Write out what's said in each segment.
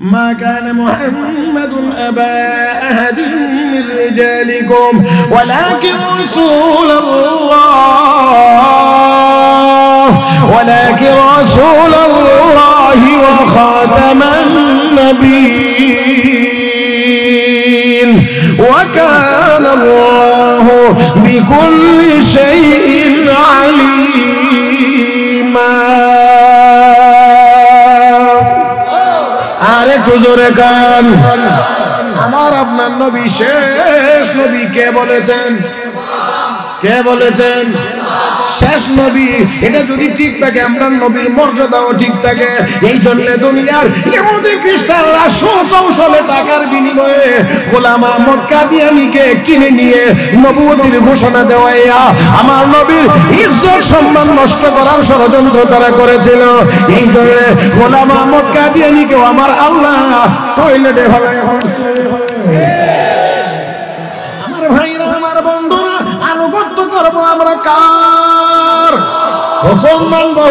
ما كان محمد أبا أحد من رجالكم ولكن رسول الله وخاتم النبيين وكان الله بكل شيء عليما আরেকটু জোরে গান আমার আপনার নবী শেষ নবী কে বলেছেন শেষ নবী এটা যদি ঠিক থাকে আপনার নবীর মর্যাদাও ঠিক থাকে এই জন্য দুনিয়ার ইহুদি খ্রিস্টানরা শত টাকার বিনিময়ে গোলাম আহমদ কাদিয়ানীকে কিনে নিয়ে নবুয়তির ঘোষণা দেওয়াইয়া আমার নবীর ইজ্জত সম্মান নষ্ট করার ষড়যন্ত্র তারা করেছিল এই জন্য গোলাম আহমদ কাদিয়ানীকেও আমার আল্লাহ টয়লেটে ফেলায় ফেলছে আমার ভাইরা আমার বন্ধুরা আনুগত্য করবো আমরা কার হুকুম মানবো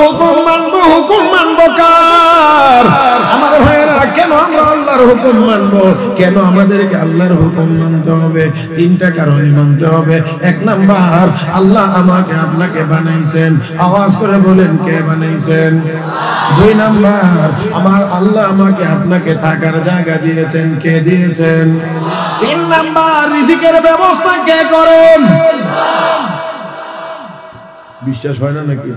কার আমার ভাইরা কেন আমরা আল্লাহর হুকুম মানবো কেন আমাদেরকে আল্লাহর হুকুম মানতে হবে তিনটা কারণে মানতে হবে এক নাম্বার আল্লাহ আমাকে আপনাকে বানাইছেন আওয়াজ করে বলেন কে বানাইছেন দুই নাম্বার আমার আল্লাহ আমাকে আপনাকে থাকার জায়গা দিয়েছেন কে দিয়েছেন তিন নাম্বার রিজিকের ব্যবস্থা কে করেন বিশ্বাস হয় না নাকি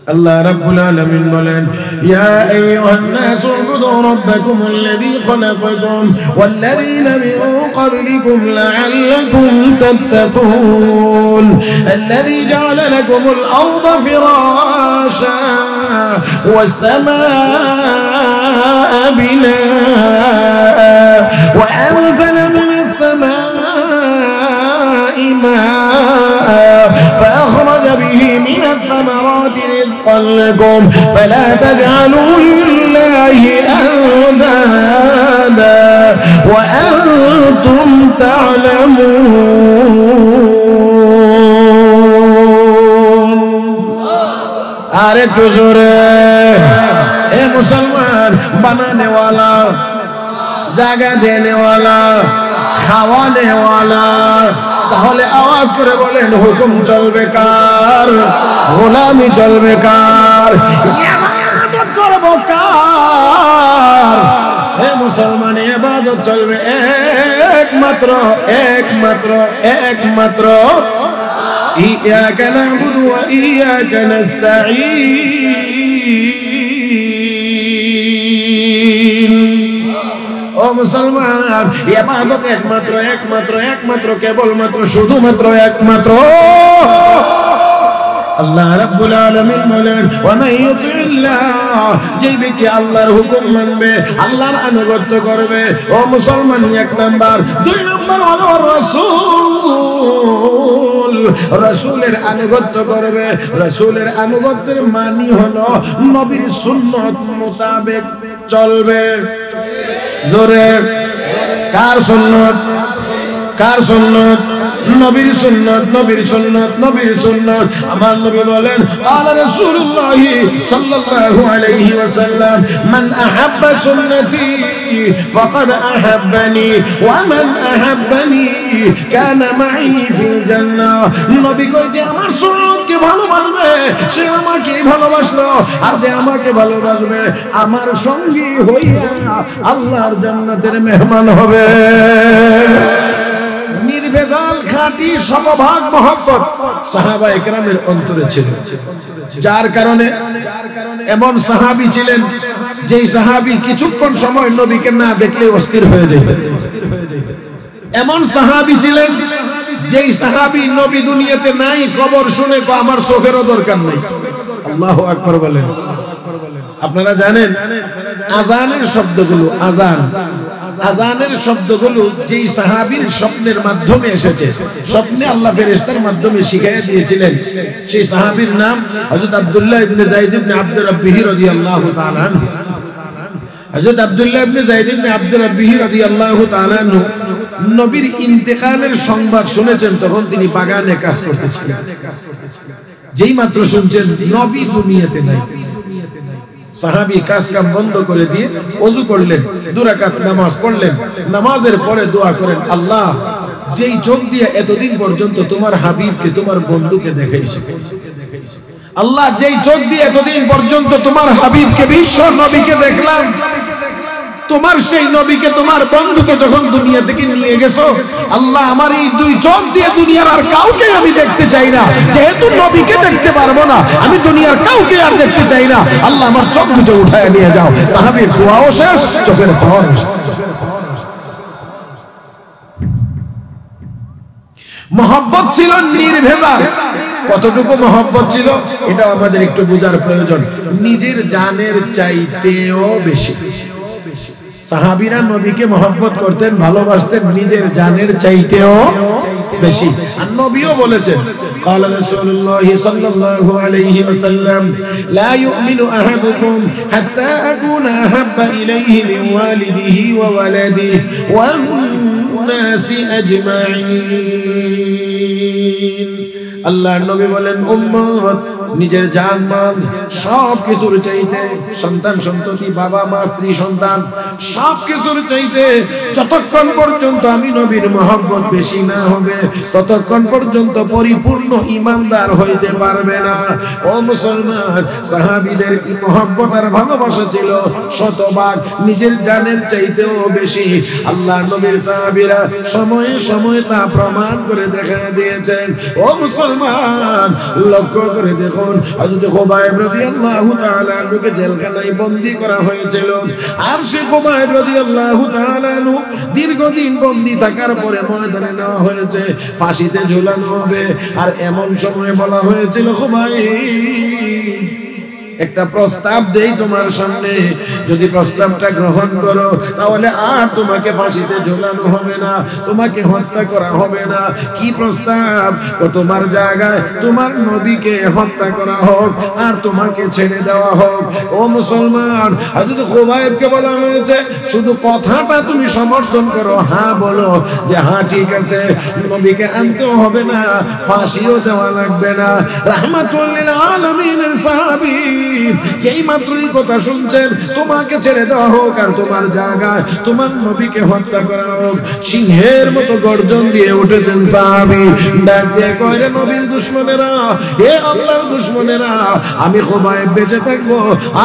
আল্লাহ রাব্বুল আলামিন বলেন ইয়া আইয়ুহান নাসু উবুদু রাব্বাকুমুল্লাযী খালাকাকুম ওয়াল্লাযীনা মিন ক্বাবলিকুম লাআল্লাকুম তাত্তাকুন আল্লাযী জা'আলা লাকুমুল আরদা ফিরাশা ওয়াস সামাআ বিনাআ ওয়া আনজালা মিনাস সামা'i মাআ فأخرج به من الثمرات رزقا لكم فلا تجعلوا لله أندادا وأنتم تعلمون আরে জোরে এ মুসলমান বানানে ওয়ালা জায়গা দেনে ওয়ালা খাওয়ানে ওয়ালা তাহলে আওয়াজ করে বলেন হুকুম চলবে কার গোলামি চলবে কার ইবাদত করব কার হে মুসলমান ইবাদত চলবে একমাত্র ইয়াকা না'বুদু ওয়া ইয়াকা নাস্তাঈন ও মুসলমান ইবাদত একমাত্র কেবলমাত্র শুধুমাত্র একমাত্র আল্লাহ রাব্বুল আলামিন বলেন ওয়া মান ইউতিল্লাহ যে ব্যক্তি আল্লাহর হুকুম মানবে আল্লাহর আনুগত্য করবে ও মুসলমান এক নাম্বার দুই নাম্বার হলো রাসূলের আনুগত্য করবে রাসূলের আনুগত্যের মানে হলো নবীর সুন্নাত মোতাবেক চলবে জোরে কার সুন্নাত নবীর সুন্নাত আমার নবী বলেন قال رسول الله صلى الله عليه وسلم من احب سنتي فقد احبني ومن احبني كان معي في الجنه নবী কই যে আমার সুন্নাতকে ভালোবাসবে সে আমাকে ভালোবাসলো আর যে আমাকে ভালোবাসবে আমার সঙ্গী হইয়া আল্লাহর জান্নাতের মেহমান হবে নির্ভেজাল খাঁটি সমভাগ মহব্বত সাহাবায়ে কেরামের অন্তরে ছিল যার কারণে এমন সাহাবী ছিলেন যেই সাহাবী কিছুক্ষণ সময় নবীকে না দেখলে অস্থির হয়ে যেতেন এমন সাহাবী ছিলেন যেই সাহাবী নবী দুনিয়াতে নাই খবর শুনে আমার চোখেরও দরকার নাই আল্লাহু আকবার বলেন আপনারা জানেন আযানের শব্দগুলো আযানের শব্দগুলো যেই সাহাবীর স্বপ্নের মাধ্যমে এসেছে স্বপ্নে আল্লাহ ফেরেশতার মাধ্যমে শিখিয়ে দিয়েছিলেন সেই সাহাবীর নাম হযরত আব্দুল্লাহ ইবনে যায়েদ ইবনে আব্দুর রাব্বিহি রাদিয়াল্লাহু তাআলা আনহু হযরত আব্দুল্লাহ ইবনে যায়েদ ইবনে আব্দুর রাব্বিহি রাদিয়াল্লাহু তাআলা আনহু নবীর ইন্তেকালের সংবাদ শুনেছেন তখন তিনি বাগানে কাজ করতেছিলেন যেই মাত্র শুনছেন নবী দুনিয়াতে নাই সাহাবী কাজ কাম বন্ধ করে দিয়ে ওযু করলেন, 2 রাকাত নামাজ পড়লেন। নামাজের পরে দোয়া করেন, আল্লাহ যেই চোখ দিয়ে এতদিন পর্যন্ত তোমার হাবিবকে, তোমার বন্ধুকে দেখাইছে, আল্লাহ যেই চোখ দিয়ে এতদিন পর্যন্ত তোমার হাবিবকে, বিশ্ব নবীকে দেখলাম, তোমার সেই নবীকে, তোমার বন্ধুকে যখন দুনিয়া থেকে নিয়ে গেছো, আল্লাহ আমার এই 2 চোখ দিয়ে দুনিয়ার আর কাউকে আমি দেখতে চাই না। যেহেতু নবীকে দেখতে পারবো না, আমি দুনিয়ার কাউকে আর দেখতে চাই না। আল্লাহ আমার চোখ দুটো উঠায় নিয়ে যাও। সাহাবীর দোয়াও শেষ, চোখের পাওয়ার শেষ। মহব্বত ছিল নির্ভেজাল। কতটুকু মহব্বত ছিল এটা আমাদের একটু বোঝার প্রয়োজন। নিজের জানের চাইতেও বেশি সাহাবীরা নবীকে মহব্বত করতেন, ভালোবাসতেন নিজের জানের চাইতেও বেশি। আর নবীও বলেছেন, قال رسول الله صلى الله عليه وسلم لا يؤمن احدكم حتى اكون احب اليه من والده وولده والناس اجمعين। আল্লাহর নবী বলেন, উম্মত নিজের জান মাল সব কিছুর চাইতে, সন্তান সন্ততি, বাবা মা, স্ত্রী সন্তান সব কিছুর চাইতে যতক্ষণ পর্যন্ত আমি নবীর মহব্বত বেশি না হবে, ততক্ষণ পর্যন্ত পরিপূর্ণ ঈমানদার হইতে পারবে না। ও মুসলমান, সাহাবীদের এই মহব্বত আর ভালোবাসা ছিল শতভাগ নিজের জানের চাইতেও বেশি। আল্লাহর নবীর সাহাবীরা সময়ে সময়ে তা প্রমাণ করে দেখা দিয়েছেন। ও মুসলমান, লক্ষ্য করে দেখুন, হযরত খুবাইব রাদিয়াল্লাহু তাআলা আনহুকে জেলখানায় বন্দী করা হয়েছিল। আর সে খুবাইব রাদিয়াল্লাহু তাআলা আনহু দীর্ঘদিন বন্দী থাকার পরে ময়দানে নেওয়া হয়েছে, ফাঁসিতে ঝুলানো হবে। আর এমন সময় বলা হয়েছিল, খুবাইব একটা প্রস্তাব দেই তোমার সামনে, যদি প্রস্তাবটা গ্রহণ করো তাহলে আর তোমাকে ফাঁসিতে ঝোলানো হবে না, তোমাকে হত্যা করা হবে না। কি প্রস্তাব? তোমার জায়গায় তোমার নবীকে হত্যা করা হোক আর তোমাকে ছেড়ে দেওয়া হোক। ও মুসলমান, হযরত খুবাইবকে বলা হয়েছে, শুধু কথাটা তুমি সমর্থন করো, হ্যাঁ বলো যে হ্যাঁ ঠিক আছে, নবীকে আনতেও হবে না, ফাঁসিও দেওয়া লাগবে না। রাহমাতুল লিল আলামিনের সাহাবী যেই মাত্রই কথা শুনছেন, তোমাকে ছেড়ে দেওয়া হোক আর তোমার জায়গায় তোমার নবীকে হত্যা করা হোক, সিংহের মতো গর্জন দিয়ে উঠেছেন সাহাবী। ডাক দিয়ে কয়, রে নবীর দুশমনেরা, হে আল্লাহর দুশমনেরা, আমি খুবাইব বেঁচে থাকবো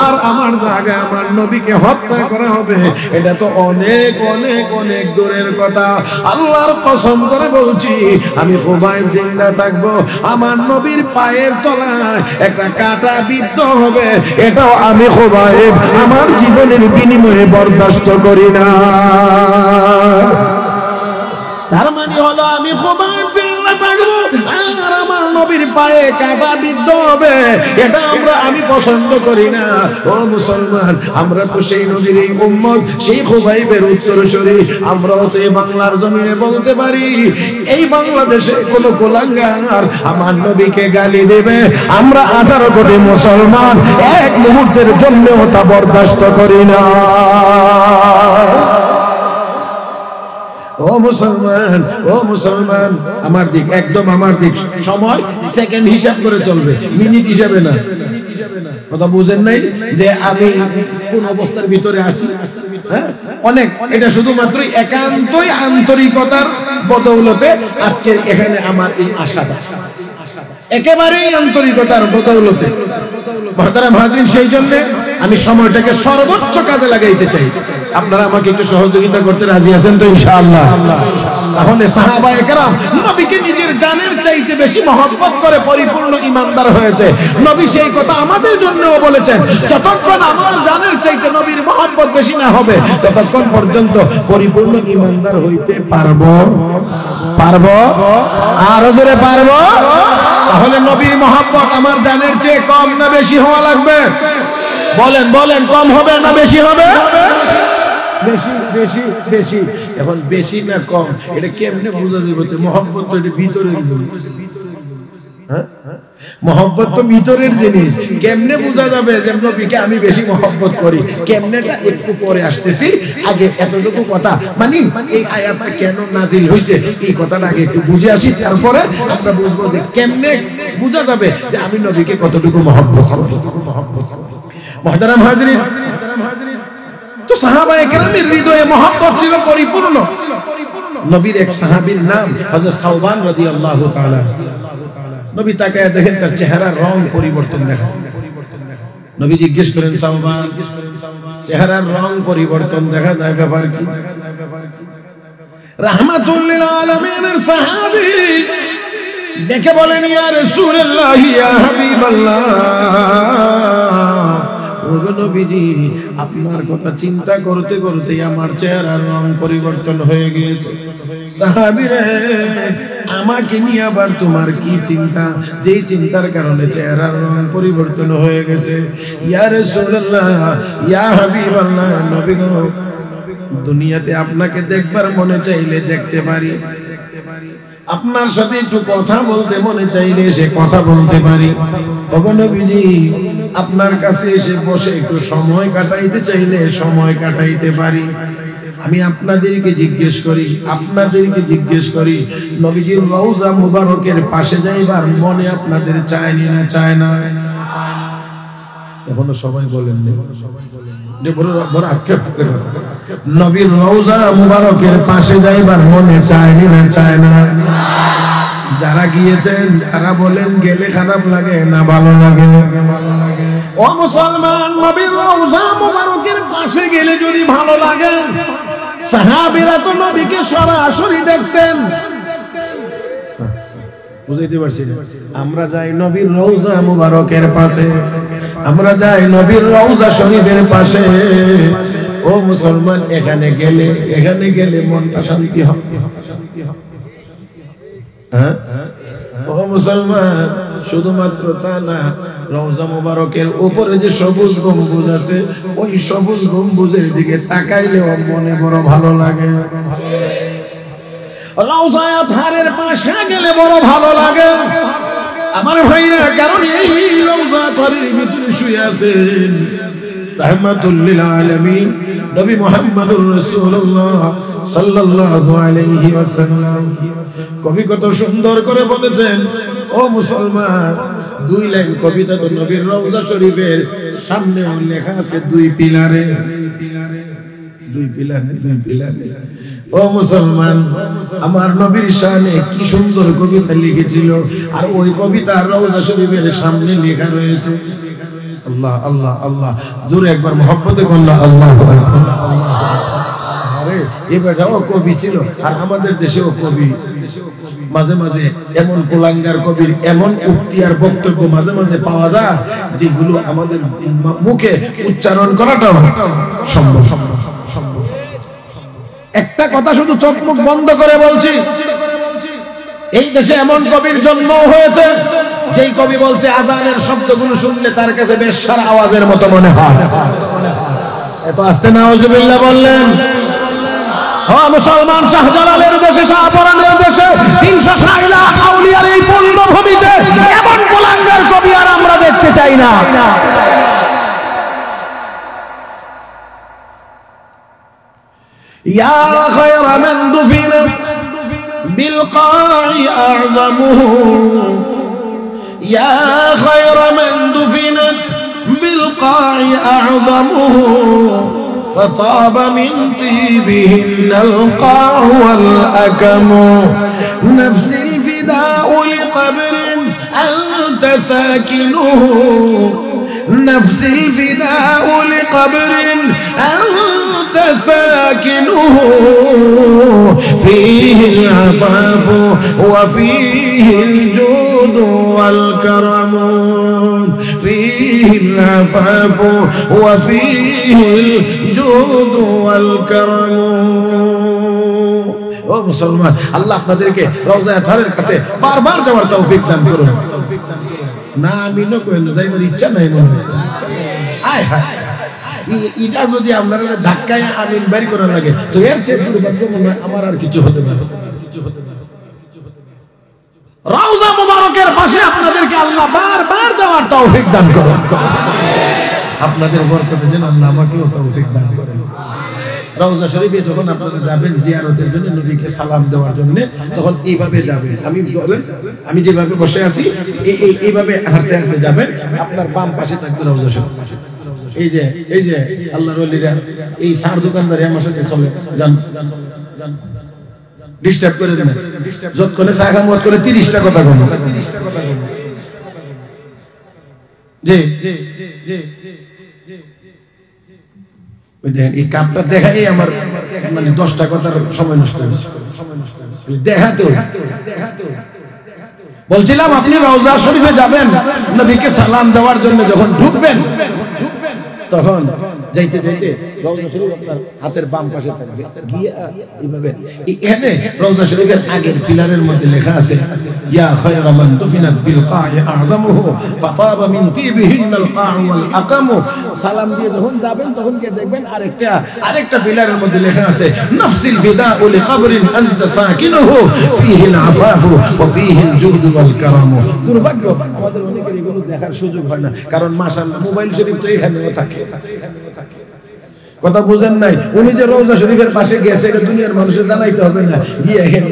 আর আমার জায়গায় আমার নবীকে হত্যা করা হবে, এটা তো অনেক অনেক অনেক দূরের কথা। আল্লাহর কসম করে বলছি, আমি খুবাইব জিন্দা থাকবো, আমার নবীর পায়ের তলায় একটা কাঁটা বিদ্ধ হবে, এটাও আমি খুবাইব আমার জীবনের বিনিময়ে বরদাস্ত করি না। তার মানে হলো, আমি খুবাইব জিন্দা থাকবো আর আমার নবীর পায়ে কাঁটা বিদ্ধ হবে, এটা আমি পছন্দ করি না। ও মুসলমান, আমরা তো সেই নবীর এই উম্মত, সেই খুবাইবের উত্তরসূরি। আমরাও তো এই বাংলার জমিনে বলতে পারি, এই বাংলাদেশে কোন কুলাঙ্গার আমার নবীকে গালি দেবে, আমরা 18 কোটি মুসলমান এক মুহূর্তের জন্যও তা বরদাস্ত করি না। ও মুসলমান, ও মুসলমান, আমার দিক, একদম আমার দিক। সময় সেকেন্ড হিসাব করে চলবে, মিনিট হিসাবে না। কথা বুঝেন নাই যে আমি কোন অবস্থার ভিতরে আছি? হ্যাঁ, অনেক। এটা শুধুমাত্র একান্তই আন্তরিকতার বদৌলতে আজকে এখানে আমার এই আশাটা, একেবারেই আন্তরিকতার বদৌলতে। মুহতারাম হাজিরিন, সেই জন্য আমি সময়টাকে সর্বোচ্চ কাজে লাগাইতে চাই। আপনারা আমাকে একটু সহযোগিতা করতে রাজি আছেন তো ইনশাআল্লাহ? তাহলে সাহাবায়ে কেরাম নবীকে নিজের জানের চাইতে বেশি মহব্বত করে পরিপূর্ণ ঈমানদার হয়েছে। নবী সেই কথা আমাদের জন্যও বলেছেন, যতক্ষণ আমার জানের চাইতে নবীর মহব্বত বেশি না হবে, ততক্ষণ পর্যন্ত পরিপূর্ণ ঈমানদার হইতে পারবো। আরো জোরে পারবো? তাহলে নবীর মহব্বত আমার জানের চেয়ে কম না বেশি হওয়া লাগবে? বলেন বলেন, কম হবে না বেশি হবে? বেশি বেশি বেশি। এখন বেশি না কম এটা কেমনে বোঝা যাবে? মহব্বত তো এটা ভিতরের জিনিস। হ্যাঁ, মহব্বত তো ভিতরের জিনিস। কেমনে বোঝা যাবে যে নবীকে আমি বেশি মহব্বত করি? কেমনেটা একটু পরে আসতেছি। আগে এতটুকু কথা মানে এই আয়াতটা কেন নাজিল হয়েছে এই কথাটা আগে একটু বুঝে আসি, তারপরে আমরা বুঝবো যে কেমনে বোঝা যাবে যে আমি নবীকে কতটুকু মহব্বত করি। মুহতারাম হাজিরিন, তো সাহাবায়ে কেরামের হৃদয়ে মহব্বত ছিল পরিপূর্ণ। নবীর এক সাহাবীর নাম হযরত সাওবান রাদিয়াল্লাহু তাআলা। নবী তাকায় দেখেন তার চেহারার রং পরিবর্তন দেখা। নবী জিজ্ঞেস করেন, সাওবান, চেহারার রং পরিবর্তন দেখা যায়, ব্যাপার কি? রাহমাতুল লিল আলামিনের সাহাবী দেখে বলেন, ইয়া রাসূলুল্লাহ, ইয়া হাবিবাল্লাহ, ওগো নবীজি, আপনার কথা চিন্তা করতে করতে আমার চেহারার রং পরিবর্তন হয়ে গিয়েছে। সাহাবী রে, আমাকে নিয়ে আবার তোমার কি চিন্তা, যেই চিন্তার কারণে চেহারার রং পরিবর্তন হয়ে গেছে? ইয়া রাসূলুল্লাহ, ইয়া হাবিবাল্লাহ, নবী গো, দুনিয়াতে আপনাকে দেখবার মনে চাইলে দেখতে পারি, আপনার সাথে একটু কথা বলতে মনে চাইলে সে কথা বলতে পারি। ওগো নবীজি, আপনার কাছে এসে বসে একটু সময় কাটাইতে চাইলে সময় কাটাইতে পারি। আমি আপনাদেরকে জিজ্ঞেস করি, নবীজির রওজা মুবারকের পাশে যাইবার মনে আপনাদের চায়নি না চায় না? এখনো সবাই বলেন যে বড় আক্ষেপ করে কথা, নবীর রওজা মুবারকের পাশে যাইবার মনে চায়নি না চায় না? যারা গিয়েছেন তারা বলেন, গেলে খারাপ লাগে না ভালো লাগে? ও মুসলমান, নবীর রওজা মুবারকের পাশে গেলে যদি ভালো লাগে, সাহাবীরা তো নবীকে সরাসরি দেখতেন। বুঝাইতে পারছি না? আমরা যাই নবীর রওজা মুবারকের পাশে, আমরা যাই নবীর রওজা শরীফের পাশে। ও মুসলমান, এখানে গেলে মনটা শান্তি হবে। হ্যাঁ ও মুসলমান, শুধুমাত্র তা না, রওজা মুবারকের উপরে যে সবুজ গম্বুজ আছে, ওই সবুজ গম্বুজের দিকে তাকাইলেও মনে বড় ভালো লাগে। রওজা আতহারের পাশে গেলে বড় ভালো লাগে আমার ভাইরা, কারণ এই রওজা আতহারের ভিতরে শুয়ে আছেন রাহমাতুল লিল আলামিন নবী মুহাম্মদুর রাসূলুল্লাহ সাল্লাল্লাহু আলাইহি ওয়াসাল্লাম। কবি কত সুন্দর করে বলেছেন, ও মুসলমান, 2 লাইন কবিতা তো নবীর রওজা শরীফের সামনে লেখা আছে, 2 পিলারে। ও মুসলমান, আমার নবীর শানে কি সুন্দর কবিতা লিখেছিল, আর ওই কবিতা রওজা শরীফের সামনে লেখা রয়েছে। আল্লাহ আল্লাহ আল্লাহ, জোরে একবার মহব্বতে বললা আল্লাহু আকবার। আরে এবারও কবি ছিল, আর আমাদের দেশেও কবি। মাঝে মাঝে এমন কুলাঙ্গার কবির এমন উক্তি আর বক্তব্য মাঝে মাঝে পাওয়া যায়, যেগুলো আমাদের মুখে উচ্চারণ করাটাও সম্ভব। একটা কথা শুধু চোখ মুখ বন্ধ করে বলছি, এই দেশে এমন কবির জন্ম হয়েছে, যেই কবি বলছে আযানের শব্দগুলো শুনলে তার কাছে বেশ্যার আওয়াজের মতো মনে হয়। এত আস্তে নাউজুবিল্লাহ বললেন। হ্যাঁ মুসলমান, শাহজালালের দেশে, শাহপরানের দেশে 360 লাখ আউলিয়ার এই পূর্ণভূমিতে এমন কুলাঙ্গার কবি আর আমরা দেখতে চাই না। ইয়া খায়রা মান দুফিনাত বিল কা'i আ'যামুহু, ইয়া খায়রা মান দুফিনাত বিল কা'i আ'যামুহু, فطاب من طيبهن القاع والأكم، نفس الفداء لقبر أنت ساكنه، نفس الفداء لقبر أنت ساكنه، فيه العفاف وفيه الجود والكرم، فيه العفاف وفيه الجود والكرم। ও মুসলমান, আল্লাহ আপনাদেরকে রওজা আতহারের কাছে বারবার যাওয়ার তৌফিক দান করুন। না আমিনও কইন না, যাইবার ইচ্ছা নাই মনে হয়। আয় হায়, এটা যদি আপনারা ধাক্কায় আমিন বাড়ি করা লাগে, তো এর চেয়ে দুর্ভাগ্য মনে হয় আমার আর কিছু হতে পারে। রওজা মুবারকের পাশে আপনাদেরকে আল্লাহ বারবার যাওয়ার তৌফিক দান করুন। আপনাদের বরকতে যেন আল্লাহ আমাকেও তৌফিক দান করেন। রওজা শরীফে যখন আপনারা যাবেন জিয়ারতের জন্য, নবীকে সালাম দেওয়ার জন্য, তখন এইভাবে যাবেন। আমি যেভাবে বসে আছি এইভাবে হাঁটতে হাঁটতে যাবেন। আপনার বাম পাশে থাকবে রওজা শরীফ, এই যে আল্লাহর ওলিরা এই সার দোকানদারি আমার সাথে চলে জান ডিস্টার্ব করে না যতক্ষণে সাগা মত করে 30টা কথা বলো জি ওই দেখেন এই কাপটা দেখাই আমার মানে 10টা কথার সময় নষ্ট হচ্ছে দেখাতে বলছিলাম আপনি রওজা শরীফে যাবেন নবীকে সালাম দেওয়ার জন্য যখন ঢুকবেন তখন যাইতে যাইতে রওজা শরীফ আপনার হাতের বাম পাশে থাকবে গিয়ে এইভাবে এখানে রওজা শরীফের আগের পিলারের মধ্যে লেখা আছে ইয়া খায়রা মান তুফিনাত বিল কা'i আ'যামুহু ফাতাবা মিন তিবিহিনাল কা'উ ওয়াল আকামু সালাম দিয়ে যখন যাবেন তখন কি দেখবেন আরেকটা পিলারের মধ্যে লেখা আছে নাফসিল বিদাউ লিকবরিন আনতা সাকিনুহু ফীহিল আফাফু ওয়া ফীহিল জুহদু ওয়াল কারামু দুর্ভাগ্য আমাদের অনেকের এগুলো দেখার সুযোগ হয় না কারণ মাশাআল্লাহ মোবাইল শরীফ তো এখানেও থাকে কথা বুঝেন নাই উনি যে রওজা শরীফের পাশে গেছে এটা দুনিয়ার মানুষের জানাইতে হবে না গিয়ে এখানে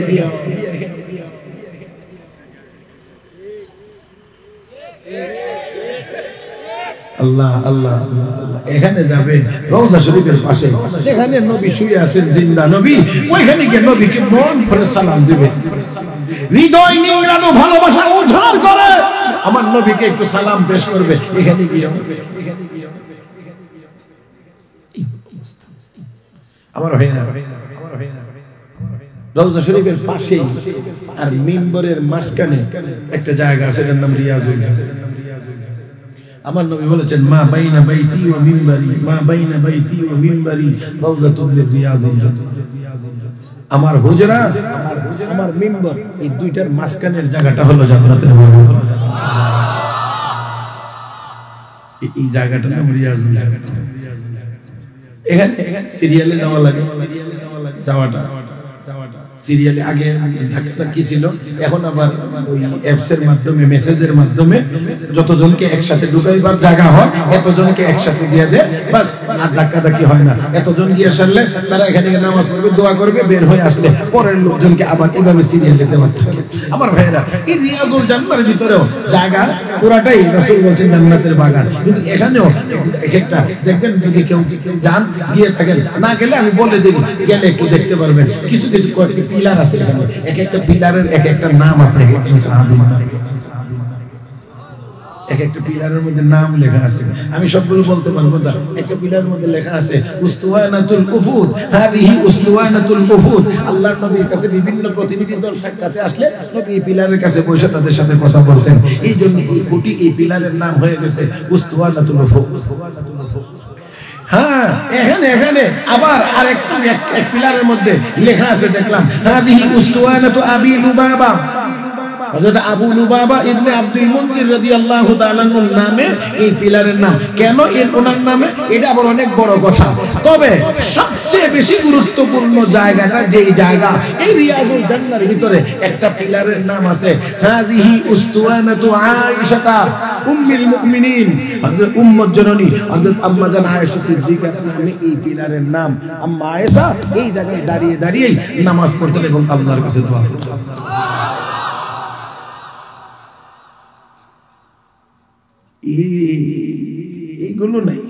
আল্লাহ আল্লাহ এখানে যাবে রওজা শরীফের পাশে সেখানে নবী শুয়ে আছেন জিন্দা নবী ওইখানে গিয়ে নবীকে মন ভরে সালাম দিবে হৃদয় নিংড়ানো ভালোবাসা উজাড় করে আমার নবীকে একটু সালাম পেশ করবে এখানে গিয়ে আমার হয় না রওজা শরীফের পাশেই আর মিম্বরের মাঝখানে একটা জায়গা আছে এর নাম রিয়াজুল আমার নবী বলেছেন মা বাইনা বাইতি ওয়া মিম্বরি মা বাইনা বাইতি ওয়া মিম্বরি রওজাতুল রিয়াজুল আমার হুজরা আমার মিম্বর এই দুইটার মাঝখানের জায়গাটা হলো জান্নাতের বাগান এই জায়গাটার নাম রিয়াজুল এখানে সিরিয়ালে যাওয়া লাগে যাওয়াটা সিরিয়ালে আগে ধাক্কা কি ছিল এখন আবার ওই অ্যাপস এর মাধ্যমে মেসেজের মাধ্যমে যতজনকে একসাথে ঢুকাইবার জায়গা হয় এতজনকে একসাথে দিয়ে দেয় বাস আর ধাক্কাধাক্কি হয় না এতজন গিয়ে আসলে তারা এখানে নামাজ পড়বে দোয়া করবে বের হয়ে আসলে পরের লোকজনকে আবার এইভাবে সিরিয়ালে দেওয়া থাকে আমার ভাইরা এই রিয়াজুল জান্নাতের ভিতরেও জায়গা পুরাটাই রাসূল বলেছেন জান্নাতের বাগান কিন্তু এখানেও একটা দেখবেন যদি কেউ যান গিয়ে থাকেন না গেলে আমি বলে দিই গেলে একটু দেখতে পারবেন কিছু কিছু পিলার আছে এখানে এক একটা পিলারের এক একটা নাম আছে এক একটা পিলারের মধ্যে নাম লেখা আছে আমি সবগুলো বলতে পারবো না একটা পিলারের মধ্যে লেখা আছে উস্তুওয়ানাতুল উফুদ হাদিহি উস্তুওয়ানাতুল উফুদ আল্লাহর নবীর কাছে বিভিন্ন প্রতিনিধি দল সাক্ষাতে আসলে নবী এই পিলারের কাছে বসে তাদের সাথে কথা বলতেন এইজন্য এই কোটি এই পিলারের নাম হয়ে গেছে উস্তুওয়ানাতুল উফুদ হ্যাঁ এখানে আবার আরেকটা এক পিলারের মধ্যে লেখা আছে দেখলাম হাদিহি উস্তুওয়ানাতু আবি লুবাবা হযরত আবু লুবাবা ইবনে আব্দুল মুনজির রাদিয়াল্লাহু তাআলা এর নামে এই পিলারের নাম কেন এর ওনার নামে এটা আবার অনেক বড় কথা তবে সবচেয়ে বেশি গুরুত্বপূর্ণ জায়গাটা যেই জায়গা এই রিয়াজুল জান্নাতের ভিতরে একটা পিলারের নাম আছে হাদিহি উস্তুওয়ানাতু আয়েশা উম্মুল মুমিনিন হযরত উম্মুত জননী হযরত আম্মা জান আয়েশা সিদ্দিকা নামে এই পিলারের নাম আম্মা আয়েশা এই জায়গায় দাঁড়িয়ে নামাজ পড়তেন এবং আল্লাহর কাছে দোয়া করতেন এইগুলো নাই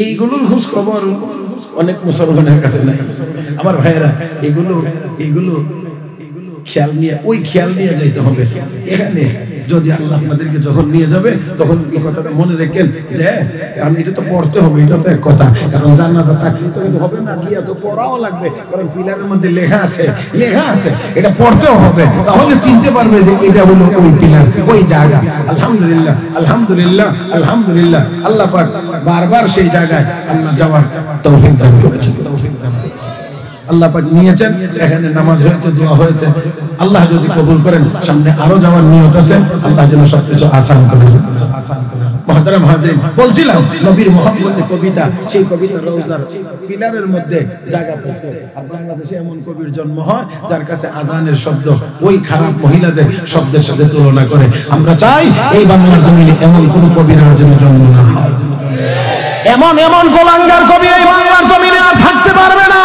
এইগুলোর খোঁজ খবর অনেক মুসলমানের কাছে নাই আমার ভাইয়েরা এগুলো খেয়াল নিয়ে যাইতে হবে এখানে যদি আল্লাহ আপনাদেরকে যখন নিয়ে যাবে তখন এই কথাটা মনে রাখেন যে আমি এটা তো পড়তে হবে এটা তো এক কথা কারণ জান্নাতে থাকলে তো হবে না গিয়া তো পড়াও লাগবে কারণ পিলারের মধ্যে লেখা আছে এটা পড়তেও হবে তাহলে চিনতে পারবে যে এটা হলো ওই পিলার ওই জায়গা আলহামদুলিল্লাহ আলহামদুলিল্লাহ আলহামদুলিল্লাহ আল্লাহ পাক বারবার সেই জায়গায় আল্লাহ যাওয়ার তৌফিক দান করেছেন আল্লাহ পাক নিয়েছেন এখানে নামাজ হয়েছে দোয়া হয়েছে আল্লাহ যদি কবুল করেন সামনে আরো যাওয়ার নিয়ত আছে আল্লাহ যেন সবকিছু আসান করে মুহতারাম হাজিরিন বলছিলাম নবীর মহব্বতের কবিতা সেই কবিতা রওজার পিলারের মধ্যে জায়গা পেয়েছে আর বাংলাদেশে এমন কবির জন্ম হয় যার কাছে আজানের শব্দ ওই খারাপ মহিলাদের শব্দের সাথে তুলনা করে আমরা চাই এই বাংলার জমিনে এমন কোন কবির যেন জন্ম না হয় এমন গোলাঙ্গার কবি এই বাংলার জমিনে আর থাকতে পারবে না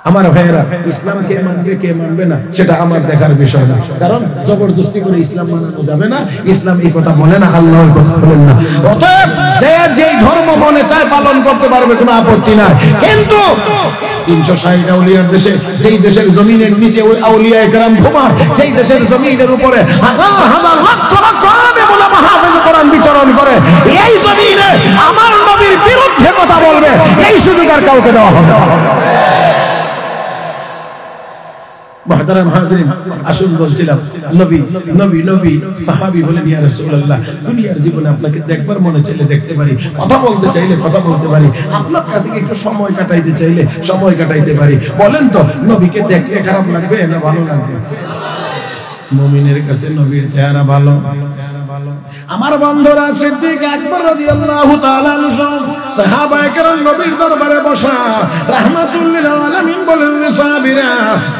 আমার ভাইয়েরা, ইসলাম কে মানবে কে মানবে না সেটা আমার দেখার বিষয় না, কারণ জবরদস্তি করে ইসলাম মানানো যাবে না। ইসলাম এই কথা বলে না, আল্লাহ এই কথা বলেন না। অতএব যে যেই ধর্ম মনে চায় পালন করতে পারবে, কোনো আপত্তি নাই। কিন্তু 360 আউলিয়ার দেশে, যেই দেশের জমিনের নিচে ওই আউলিয়া একরাম ঘুমান, যেই দেশের জমিনের উপরে হাজার হাজার লক্ষ লক্ষ আলেম ওলামা হাফেজ কোরআন বিচরণ করে, এই জমিনে আমার নবীর বিরুদ্ধে কথা বলবে, এই সুযোগ আর কাউকে দেওয়া হবে না। মুহতারাম হাজিরিন, আসুন বলছিলাম নবী নবী নবী সাহাবী বলেন ইয়া রাসূলুল্লাহ, দুনিয়ার জীবনে আপনাকে দেখবার মনে চাইলে দেখতে পারি, কথা বলতে চাইলে কথা বলতে পারি, আপনার কাছে একটু সময় কাটাইতে চাইলে সময় কাটাইতে পারি। বলেন তো, নবীকে দেখলে খারাপ লাগবে না ভালো লাগবে? মুমিনের কাছে নবীর চেহারা ভালো। আমার বন্ধুরা, সিদ্দিক আকবর রাদিয়াল্লাহু তাআলা আনহু সাহাবায়ে কেরাম নবীর দরবারে বসা রাহমাতুল লিল আলামিন বলেন, সাহাবীরা,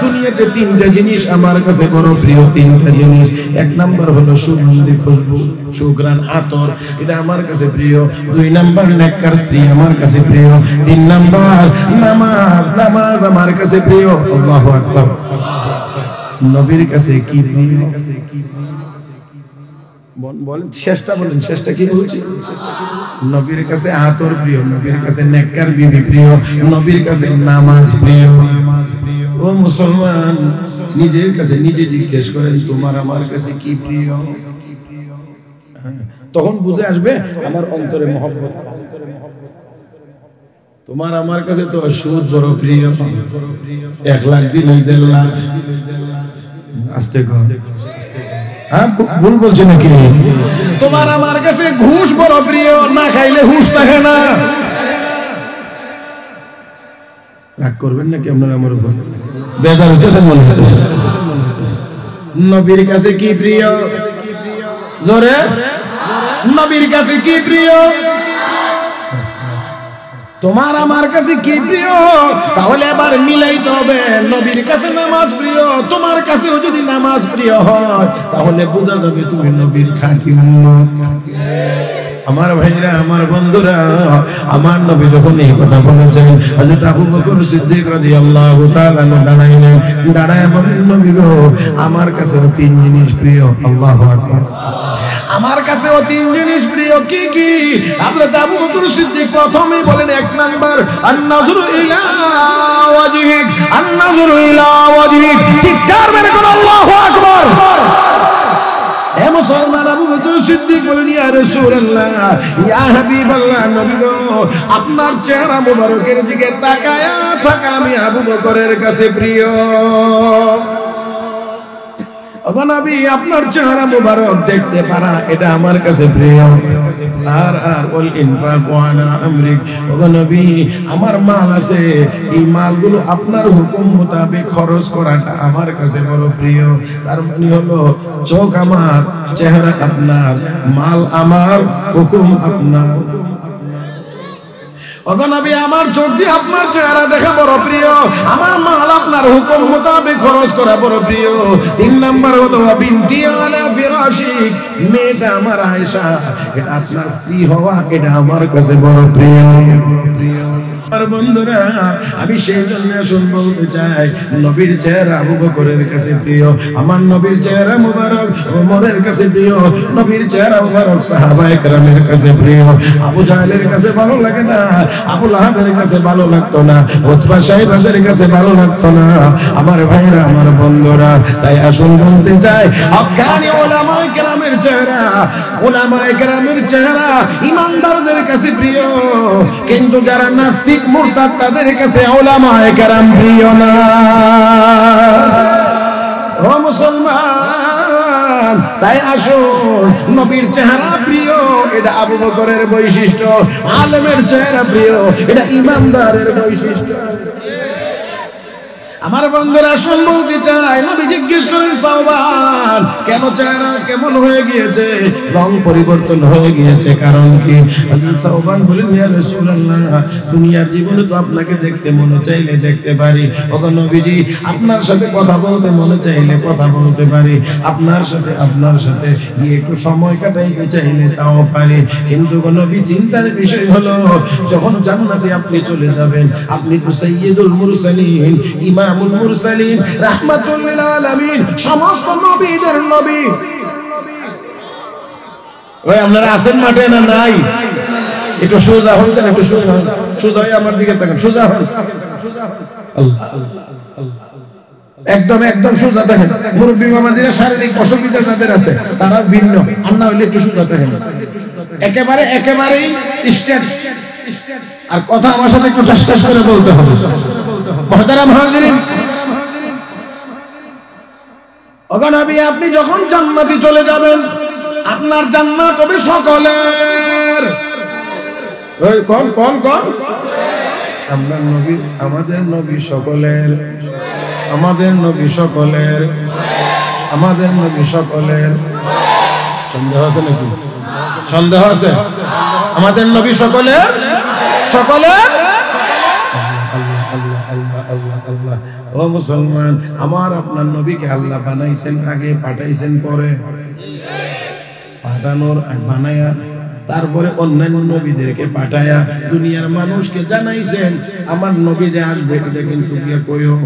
দুনিয়াতে তিনটা জিনিস আমার কাছে বড় প্রিয়। তিনটা জিনিস, এক নাম্বার হলো সুগন্ধি খুশবু, সুঘ্রাণ আতর, এটা আমার কাছে প্রিয়। দুই নাম্বার নেককার স্ত্রী আমার কাছে প্রিয়। তিন নাম্বার নামাজ, নামাজ আমার কাছে প্রিয়। আল্লাহু আকবার। নবীর কাছে কি প্রিয়? বলেন, শেষটা বলেন, শেষটা কি বলছি? নবীর কাছে আতর প্রিয়, নবীর কাছে নেককার বিবি প্রিয়, নবীর কাছে নামাজ প্রিয়। ও মুসলমান, নিজের কাছে নিজে জিজ্ঞেস করেন, তোমার আমার কাছে কি প্রিয়? তখন বুঝে আসবে আমার অন্তরে মহব্বত। তোমার আমার কাছে তো সুদ বড় প্রিয়, 1 লাখ দিলে 1.5 লাখ। আস্তে হ্যাঁ, ভুল বলছে নাকি? তোমার আমার কাছে ঘুষ বড় প্রিয়, না খাইলে হুশ থাকে না। রাগ করবেন নাকি আপনারা আমার উপর? বেজার হইতেছেন মনে হইতেছে। নবীর কাছে কি প্রিয়? জোরে, নবীর কাছে কি প্রিয়? তোমার আমার কাছে কি প্রিয়? তাহলে এবার মিলাইতে হবে। নবীর কাছে নামাজ প্রিয়, তোমার কাছেও যদি নামাজ প্রিয় হয়, তাহলে বোঝা যাবে তুমি নবীর খাঁটি উম্মত। আমার ভাইরা, আমার বন্ধুরা, আমার নবী যখন এই কথা বলেছেন, হযরত আবু বকর সিদ্দিক রাদিয়াল্লাহু তাআলা দাঁড়াইলেন, দাঁড়ায় বলেন, নবী গো, আমার কাছেও 3 জিনিস প্রিয়। আল্লাহু আকবার। আমার কাছেও 3 জিনিস প্রিয়। কি কি? হযরত আবু বকর সিদ্দিক প্রথমেই বলেন, 1 নাম্বার আন-নাযরু ইলা ওয়াজহিক, আন-নাযরু ইলা ওয়াজহিক। চিৎকার মেরে কোন আল্লাহু আকবার। হে মুসলমান, আবু বকর সিদ্দিক বলেন, ইয়া রাসূলুল্লাহ, ইয়া হাবিবাল্লাহ, নবী গো, আপনার চেহারা মোবারকের দিকে তাকায়া থাকা আমি আবু বকরের কাছে প্রিয়। ওগো নবী, আপনার চেহারা মোবারক দেখতে পারা, এটা আমার কাছে প্রিয়। আর ওয়াল ইনফাকু আলা আমরিক, ওগো নবী, আমার মাল আছে, এই মালগুলো আপনার হুকুম মোতাবেক খরচ করাটা আমার কাছে বড় প্রিয়। তার মানে হলো, চোখ আমার, চেহারা আপনার, মাল আমার, হুকুম আপনার। ওগো নবী, আমার চোখ দিয়ে আপনার চেহারা দেখা বড় প্রিয়, আমার মাল আপনার হুকুম মোতাবেক খরচ করা বড় প্রিয়। 3 নাম্বার হলো বিনতি আলা ফিরাশিক, মেয়েটা আমার আয়েশা, এটা আপনার স্ত্রী হওয়া, এটা আমার কাছে বড় প্রিয়। আর বন্ধুরা, আমি সেই জন্য বলতে চাই, নবীর চেহারা আবু বকরের কাছে প্রিয়, আমার নবীর চেহারা মুবারক ওমরের কাছে প্রিয়, নবীর চেহারা মুবারক সাহাবায়ে কেরামের কাছে প্রিয়। আবু জাহেলের কাছে ভালো লাগে না, আবু লাহাবের কাছে ভালো লাগতো না, উতবা সাহেবের কাছে ভালো লাগতো না। আমার ভাইরা, আমার বন্ধুরা, তাই আসুন বলতে চাই, হক্কানি উলামায়ে কেরামের চেহারা, উলামায়ে কেরামের চেহারা ইমানদারদের কাছে প্রিয়, কিন্তু যারা নাস্তিক মুরতাদ তাদের কাছে উলামায়ে কেরাম প্রিয় না। ও মুসলমান, তাই আসুন, নবীর চেহারা প্রিয়, এটা আবু বকরের বৈশিষ্ট্য। আলেমের চেহারা প্রিয়, এটা ইমানদারের বৈশিষ্ট্য। আমার বন্ধুরা আসুন বলতে চাই, নবী জিজ্ঞেস করেন সাওবান কেন চেহারা কেমন হয়ে গিয়েছে, রং পরিবর্তন হয়ে গিয়েছে, কারণ কি? হযরত সাওবান বলেন ইয়া রাসূলুল্লাহ, দুনিয়ার জীবনে তো আপনাকে দেখতে মনে চাইলে দেখতে পারি, ওগো নবীজি আপনার সাথে কথা বলতে মনে চাইলে কথা বলতে পারি, আপনার সাথে গিয়ে একটু সময় কাটাইতে চাইলে তাও পারি, কিন্তু গো নবী চিন্তার বিষয় হলো যখন জান্নাতে আপনি চলে যাবেন, আপনি তো সাইয়্যিদুল মুরসালিন, ইমামুল মুরসালিন, রাহমাতুল লিল আলামিন, সমস্ত নবীদের নবী। ওই আপনারা আছেন মাঠে না নাই? একটু সোজা হন, একটু সোজা হয়ে আমার দিকে তাকান, সোজা হন, আল্লাহ একদম একদম সোজা দেখেন। মুরব্বী মামাজিরা শারীরিক অসুবিধা যাদের আছে তারা ভিন্ন, আর না হইলে একটু সোজা দেখেন, একেবারেই স্ট্রেট। আর কথা আমার সাথে একটু ঠাস ঠাস করে বলতে হবে। মুহতারাম হাজিরিন, ওগো নবী আপনি যখন জান্নাতে চলে যাবেন, আপনার জান্নাত হবে সকলের। ওই কোন কোন কোন? আমরা নবী, আমাদের নবী সকলের, আমাদের নবী সকলের, আমাদের নবী সকলের। সন্দেহ আছে নাকি? সন্দেহ আছে? আমাদের নবী সকলের, সকলের। ও মুসলমান, আমার আপনার নবীকে আল্লাহ বানাইছেন আগে, পাঠাইছেন পরে। পাঠানোর বানায়া তারপরে অন্যান্য নবীদেরকে পাঠায়া দুনিয়ার মানুষকে জানাইছেন আমার নবী যে আসবে, এটা কিন্তু গিয়ে কইও।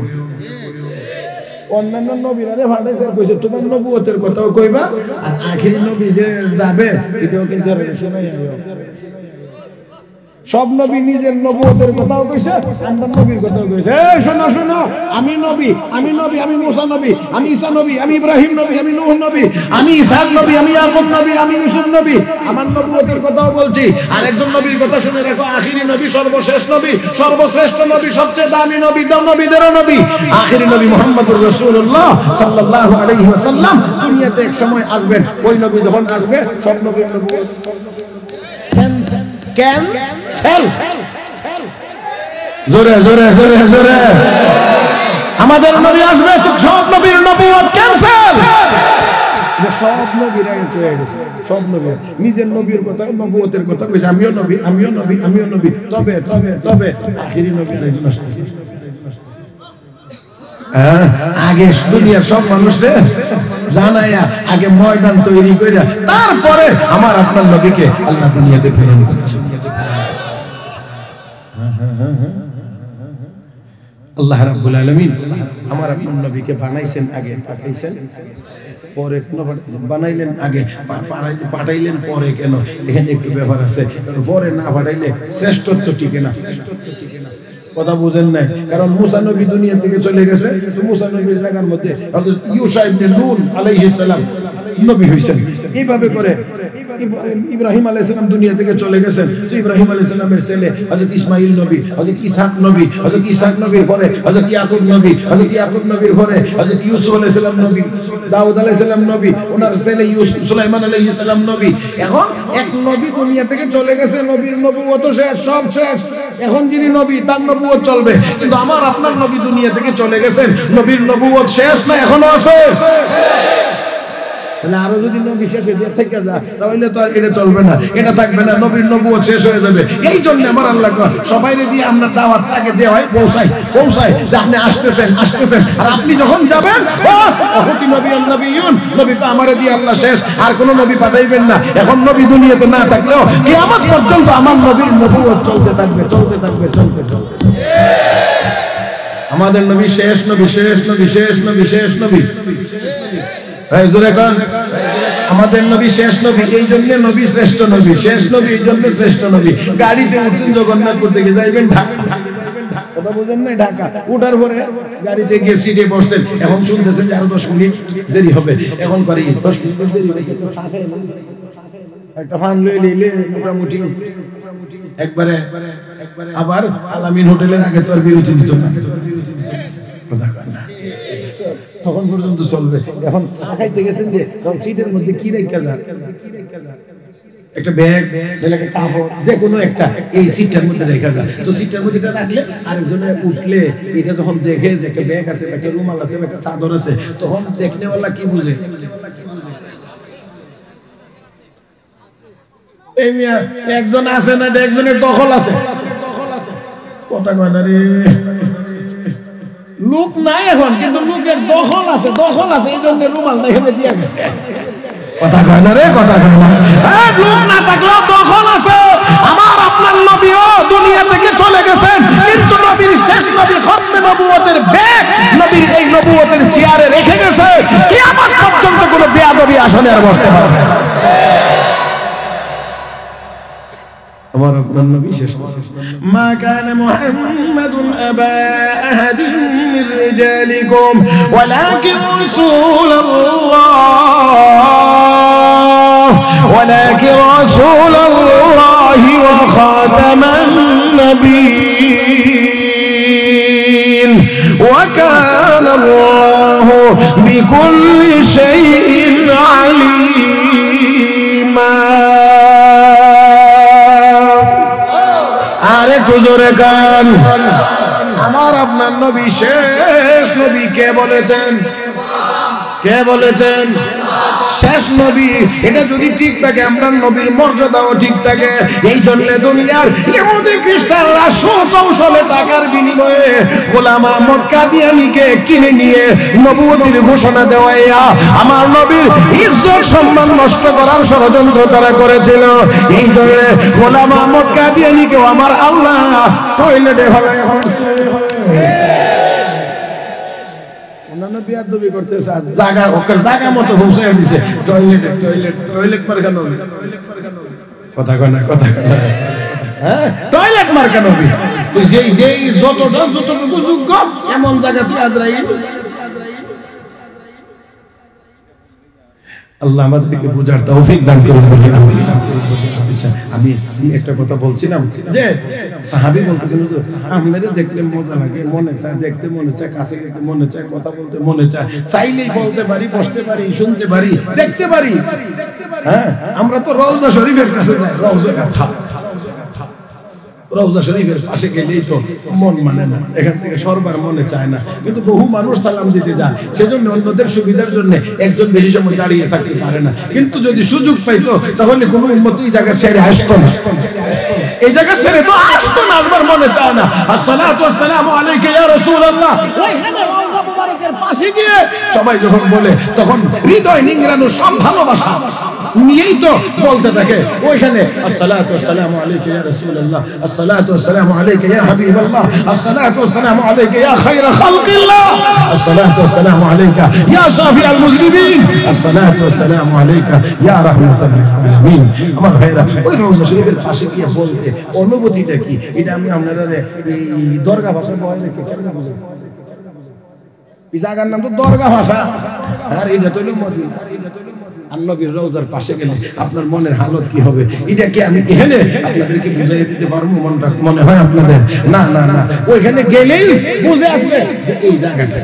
অন্যান্য নবীরা পাঠাইছে আর কইছে তোমার নবুয়তের কথাও কইবা, আর আখির নবী যে যাবে এটাও কিন্তু শোনাইও। সব নবী নিজের নবুয়তের কথাও কইছে, আমার নবীর কথাও কইছে। এই শোনো শোনো, আমি নবী, আমি নবী, আমি মুসা নবী, আমি ঈসা নবী, আমি ইব্রাহিম নবী, আমি নূহ নবী, আমি ইসহাক নবী, আমি ইয়াকুব নবী, আমি ইউসুফ নবী। আমার নবুয়তের কথাও বলছি। আরেকজন নবীর কথা শুনে রাখো, আখিরি নবী, সর্বশেষ নবী, সর্বশ্রেষ্ঠ নবী, সবচেয়ে দামি নবী, নবীদেরও নবী, আখিরি নবী মুহাম্মদুর রাসূলুল্লাহ সাল্লাল্লাহু আলাইহি ওয়াসাল্লাম দুনিয়াতে এক সময় আসবেন। ওই নবী যখন আসবে সব নবীর নবুয়ত ক্যান্সেল। জোরে জোরে জোরে জোরে, আমাদের নবী আসবে তো সব নবীর নবুয়ত ক্যান্সেল। সব নবীরা হয়ে গেছে, সব নবী নিজের নবীর কথা, নবুয়তের কথা কইছে, আমিও নবী, আমিও নবী, আমিও নবী। তবে তবে তবে আখিরি নবী আরেকজন আসতেছে। আগে দুনিয়ার সব মানুষরে জানাইয়া আগে ময়দান তৈরি কইরা তারপরে আমার আপনার নবীকে আল্লাহ দুনিয়াতে প্রেরণ করেছেন। আল্লাহ রাব্বুল আলামিন আমার আপনার নবীকে বানাইছেন আগে, পাঠাইছেন পরে। কেন বানাইলেন আগে, পাঠাইলেন পরে কেন? এখানে একটু ব্যাপার আছে। পরে না পাঠাইলে শ্রেষ্ঠত্ব টিকে না। কথা বুঝেন নাই? কারণ মুসা নবী দুনিয়া থেকে চলে গেছে, মুসা নবীর জায়গার মধ্যে হযরত ইউসা ইবনে নূন আলাইহিস সালাম নবী হইছেন। এইভাবে করে ইব্রাহিম আলাইহিস সালাম দুনিয়া থেকে চলে গেছেন, ইব্রাহিম আলাইহিস সালামের ছেলে হযরত ইসমাঈল নবী, হযরত ইসহাক নবী, হযরত ইসহাক নবীর পরে হযরত ইয়াকুব নবী, হযরত ইয়াকুব নবীর পরে হযরত ইউসুফ আলাইহিস সালাম নবী, দাউদ আলাইহিস সালাম নবী, ওনার ছেলে সুলাইমান আলাইহিস সালাম নবী। এখন এক নবী দুনিয়া থেকে চলে গেছে, নবীর নবুয়ত শেষ, সব শেষ। এখন যিনি নবী তার নবুয়ত চলবে, কিন্তু আমার আপনার নবী দুনিয়া থেকে চলে গেছেন, নবীর নবুয়ত শেষ না এখনো আছে? তাহলে আরো যদি নবী শেষে দিয়ে থেকে যায় তাহলে তো আর এটা চলবে না, এটা থাকবে না, নবীর নবুয়ত শেষ হয়ে যাবে। এই জন্য আমার আল্লাহ সবাইরে দিয়ে আমরা দাওয়াত আগে দেওয়া হয়, পৌঁছায় যে আপনি আসতেছেন আসতেছেন, আর আপনি যখন যাবেন বাস অহতি নবিয়ুন নবিয়ুন, নবী তো আমারে দিয়ে আল্লাহ শেষ, আর কোন নবী পাঠাইবেন না। এখন নবী দুনিয়াতে না থাকলেও কিয়ামত পর্যন্ত আমার নবীর নবুয়ত চলতে থাকবে, চলতে থাকবে, চলতে চলতে। আমাদের নবী শেষ নবী, শেষ নবী, শেষ নবী, শেষ নবী। আমাদের নবী শেষ নবী, এই জন্য নবী শ্রেষ্ঠ নবী, শেষ নবী এই জন্য শ্রেষ্ঠ নবী। গাড়িতে উঠছেন জগন্নাথপুর থেকে যাইবেন ঢাকা, কথা বুঝেন না? ঢাকা উঠার পরে গাড়িতে গিয়ে সিটে বসছেন, এখন শুনতেছেন যে আরো 10 মিনিট দেরি হবে। এখন করে 10 মিনিট দেরি হয়েছে, একটা ফান লইলে মোটামুটি একবারে আবার আলামিন হোটেলের আগে তো আর বিরতি দিত না, কথা কয় না, তখন পর্যন্ত চলবে। এখন চা খাইতে গেছেন যে সিটের মধ্যে কি রেখে যান, একটা ব্যাগ একটা কাপড় যে কোনো একটা এই সিটটার মধ্যে রেখে যায়। তো সিটটার মধ্যে রাখলে আরেকজনে উঠলে এটা যখন দেখে যে একটা ব্যাগ আছে, একটা রুমাল আছে, একটা চাদর আছে, তখন দেখনেওয়ালা কি বুঝে? এই মিয়া একজন আছে না, একজনের দখল আছে। কথা কয় না রে, লোক নাই এখন, কিন্তু লোকের দখল আছে, দখল আছে, এই জন্য রুমাল না এখানে দিয়ে গেছে। কথা কয় না রে, কথা কয় না। লোক না থাকলেও দখল আছে। আমার আপনার নবীও দুনিয়া থেকে চলে গেছেন, কিন্তু নবীর শেষ নবী খতমে নবুয়তের ব্যাগ নবীর এই নবুয়তের চেয়ারে রেখে গেছে। কিয়ামত পর্যন্ত কোনো বেয়াদবি আসলে আর বসতে পারবে না। আমার আপনার নবী শেষ। মা কানা মুহাম্মাদুন আবা আহাদিন মির রিজালিকুম ওয়ালাকিন রাসূলুল্লাহি ওয়া খাতামান নাবিয়্যিন ওয়া কানা আল্লাহু বিকুল্লি শাইইন আলীমা। জোরে গান। আমার আপনার নবী শেষ নবী। কে বলেছেন? কে বলেছেন? শেষ নবী। এটা যদি ঠিক থাকে, আপনার নবীর মর্যাদাও ঠিক থাকে। এই জন্য দুনিয়ার ইহুদি খ্রিস্টানরা সুকৌশলে টাকার বিনিময়ে গোলাম আহমদ কাদিয়ানীকে কিনে নিয়ে নবুয়তির ঘোষণা দেওয়াইয়া আমার নবীর ইজ্জত সম্মান নষ্ট করার ষড়যন্ত্র তারা করেছিল। এই জন্য গোলাম আহমদ কাদিয়ানীকেও আমার আল্লাহ টয়লেটে ফেলায় হচ্ছে। জায়গা মতো পৌঁছায় দিছে টয়লেট মার্কা নবী। কথা কয় না, কথা কয় না। টয়লেট মার্কা নবী। তুই যেই যতটুকু যোগ্য এমন জায়গা তুই আজরাইল। আল্লাহ আমাদেরকে বুঝার তৌফিক দান করুন বলি আমিন। আচ্ছা, আমি একটা কথা বলছিলাম যে সাহাবী বলতেছেন আপনারা দেখলে মজা লাগে, মনে চায় দেখতে, মনে চায় কাছে গেতে, মনে চায় কথা বলতে, মনে চায় চাইলেই বলতে পারি, বসতে পারি, শুনতে পারি, দেখতে পারি। হ্যাঁ, আমরা তো রওজা শরীফের কাছে যাই, রওজা কথা। রওজা শরীফের পাশে গেলেই তো মন মানে না, এখান থেকে সরবার মনে চায় না, কিন্তু বহু মানুষ সালাম দিতে যায়। সেজন্য অন্যদের সুবিধার জন্য একজন বেশি সময় দাঁড়িয়ে থাকতে পারে না। কিন্তু যদি সুযোগ পাইতো তাহলে কোনো উম্মত এই জায়গা ছেড়ে আসতো না, এই জায়গা ছেড়ে তো আসতো না, আসবার মনে চায় না। আসসালাতু ওয়াসসালামু আলাইকা ইয়া রাসূলুল্লাহ, ওইখানে রওজা মুবারকের পাশে গিয়ে সবাই যখন বলে তখন হৃদয় নিংড়ানো সব ভালোবাসা নিয়েই তো বলতে থাকে ওইখানে আসসালাতু ওয়াসসালামু আলাইকা ইয়া রাসূলুল্লাহ, আসসালাতু ওয়াসসালামু আলাইকা ইয়া হাবিবাল্লাহ, আসসালাতু ওয়াসসালামু আলাইকা ইয়া খায়রা খালকিল্লাহ, আসসালাতু ওয়াসসালামু আলাইকা ইয়া শাফিআল মুযনিবিন, আসসালাতু ওয়াসসালামু আলাইকা ইয়া রাহমাতাল লিল আলামিন। আমার ভাইরা, ওই রওজা শরীফের পাশে গিয়ে বলতে অনুভূতিটা কি, এটা আমি আপনারা এই দরগা ভাষা বলে কেমন বুঝেন? এই জায়গার নাম তো দরগা ভাষা, আর এটা তো মদিনা। আর নবীর রওজার পাশে গেলে আপনার মনের হালত কি হবে, এটা কি আমি এখানে আপনাদেরকে বুঝাই দিতে পারবো? মনে হয় আপনাদের? না না না, ওইখানে গেলেই বুঝে আসবে যে এই জায়গাটা।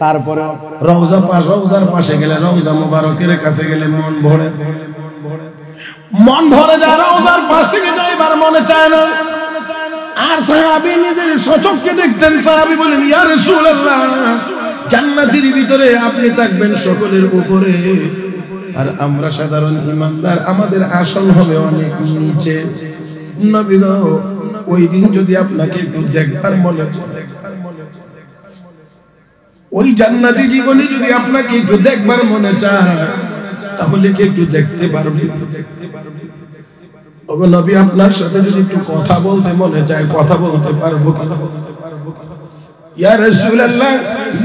তারপরে রওজার পাশে গেলে, রওজা মুবারকের কাছে গেলে মন ভরে যায়। রওজার পাশ থেকে যাইবার মনে চায় না। আর সাহাবী নিজের সচক্ষে দেখতেন। সাহাবী বলেন, ইয়া রাসূলুল্লাহ, জান্নাতের ভিতরে আপনি থাকবেন সকলের উপরে, আর আমরা সাধারণ ঈমানদার, আমাদের আসন হবে অনেক নিচে। নবী গো, ওই দিন যদি আপনাকে একটু দেখবার মনে চায়, ওই জান্নাতি জীবনে যদি আপনাকে একটু দেখবার মনে চায়, তাহলে কি একটু দেখতে পারবে? ওগো নবী, আপনার সাথে যদি একটু কথা বলতে মনে চায়, কথা বলতে পারবো? ইয়া রাসূলুল্লাহ,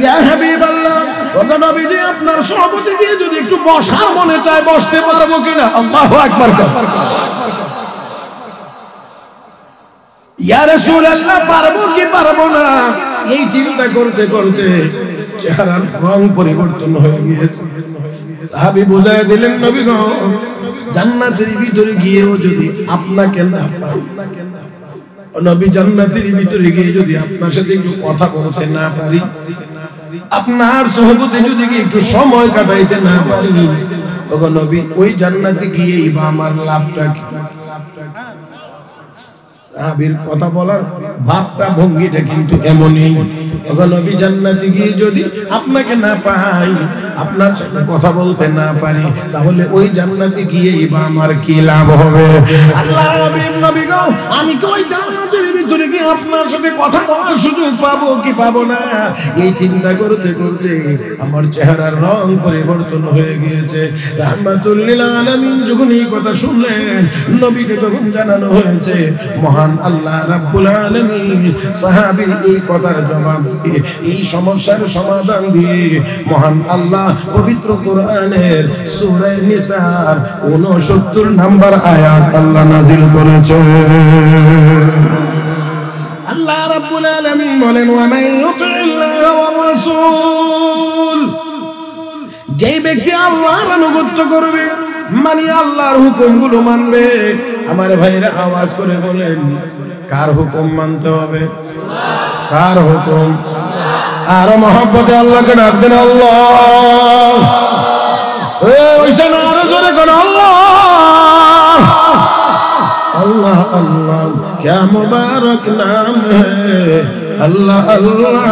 ইয়া হাবিবাল্লাহ, ওগো নবীজি, আপনার সহবতে গিয়ে যদি একটু বসার মনে চায়, বসতে পারবো কিনা? আল্লাহু আকবার। ইয়া রাসূলুল্লাহ, পারবো কি পারবো না, এই চিন্তা করতে করতে চেহারার রং পরিবর্তন হয়ে গিয়েছে। সাহাবী বুঝায় দিলেন, নবী গো, জান্নাতের ভিতরে গিয়েও যদি আপনাকে না পাই, নবী জান্নাতের ভিতরে গিয়ে যদি আপনার সাথে একটু কথা বলতে না পারি, আপনার সহবতে যদি একটু সময় কাটাইতে না পারি, ওগো নবী ওই জান্নাতে গিয়েই বা আমার লাভটা কি? সাহাবীর কথা বলার ভাবটা ভঙ্গিটা কিন্তু এমনই। ওগো নবী জান্নাতে গিয়ে যদি আপনাকে না পাই, আপনার সাথে কথা বলতে না পারি, তাহলে ওই জান্নাতে গিয়েই বা আমার কি লাভ হবে? আল্লাহর নবী গো, আমি কি ওই জান্নাতের ভিতরে গিয়ে আপনার সাথে কথা বলার সুযোগ পাবো কি পাবো না, এই চিন্তা করতে করতে আমার চেহারার রং পরিবর্তন হয়ে গিয়েছে। রাহমাতুল লিল আলামিন যখন এই কথা শুনলেন, নবীকে যখন জানানো হয়েছে, মহান আল্লাহ রাব্বুল আলামিন সাহাবীর এই কথার জবাব দিয়ে, এই সমস্যার সমাধান দিয়ে মহান আল্লাহ পবিত্র কোরআনের সূরা নিসার 69 নম্বর আয়াত আল্লাহ নাযিল করেছে। আল্লাহ রাব্বুল আলামিন বলেন, ওয়া মান ইউতি'ল্লাহ ওয়ার রাসূল, যেই ব্যক্তি আল্লাহর আনুগত্য করবে, মানে আল্লাহর হুকুমগুলো মানবে। আমার ভাইরা আওয়াজ করে বলেন, কার হুকুম মানতে হবে? কার হুকুম? আর মহব্বতে আল্লাহকে ডাক দেন, আল্লাহ। ওইসা না, আরো জোরে কোন আল্লাহ। अल्लाह अल्लाह क्या मुबारक नाम है, अल्लाह अल्लाह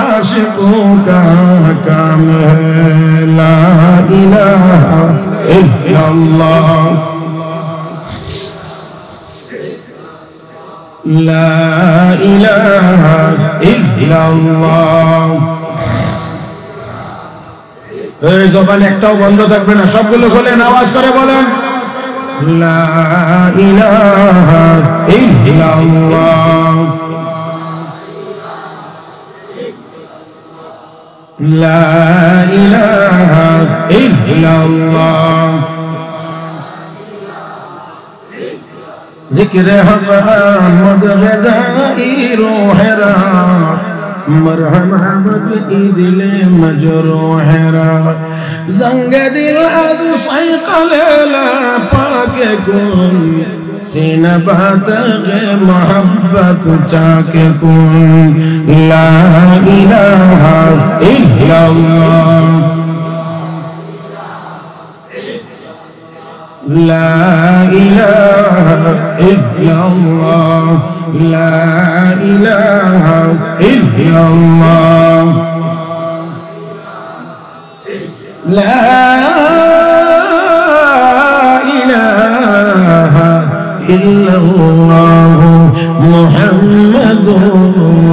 आशिकों का काम है, ला इलाहा इल्लल्लाह ला इलाहा इल्लल्लाह। এই জবান একটাও বন্ধ থাকবে না, সবগুলো খোলেন, আওয়াজ করে বলেন, লা ইলাহা ইল্লাল্লাহ লা ইলাহা ইল্লাল্লাহ। जिक्र हक आमद ग़ज़ाई रूहरा, मरहमत ई दिले मजरूहरा, जंग दिल अज़ सैक़लेला पाके कुन, सीना बातग़े मोहब्बत चाके कुन, ला इलाहा इल्लल्लाह ला इलाहा इल्लल्लाह ला इलाहा इल्लल्लाह ला इलाहा इल्लल्लाह मुहम्मदुर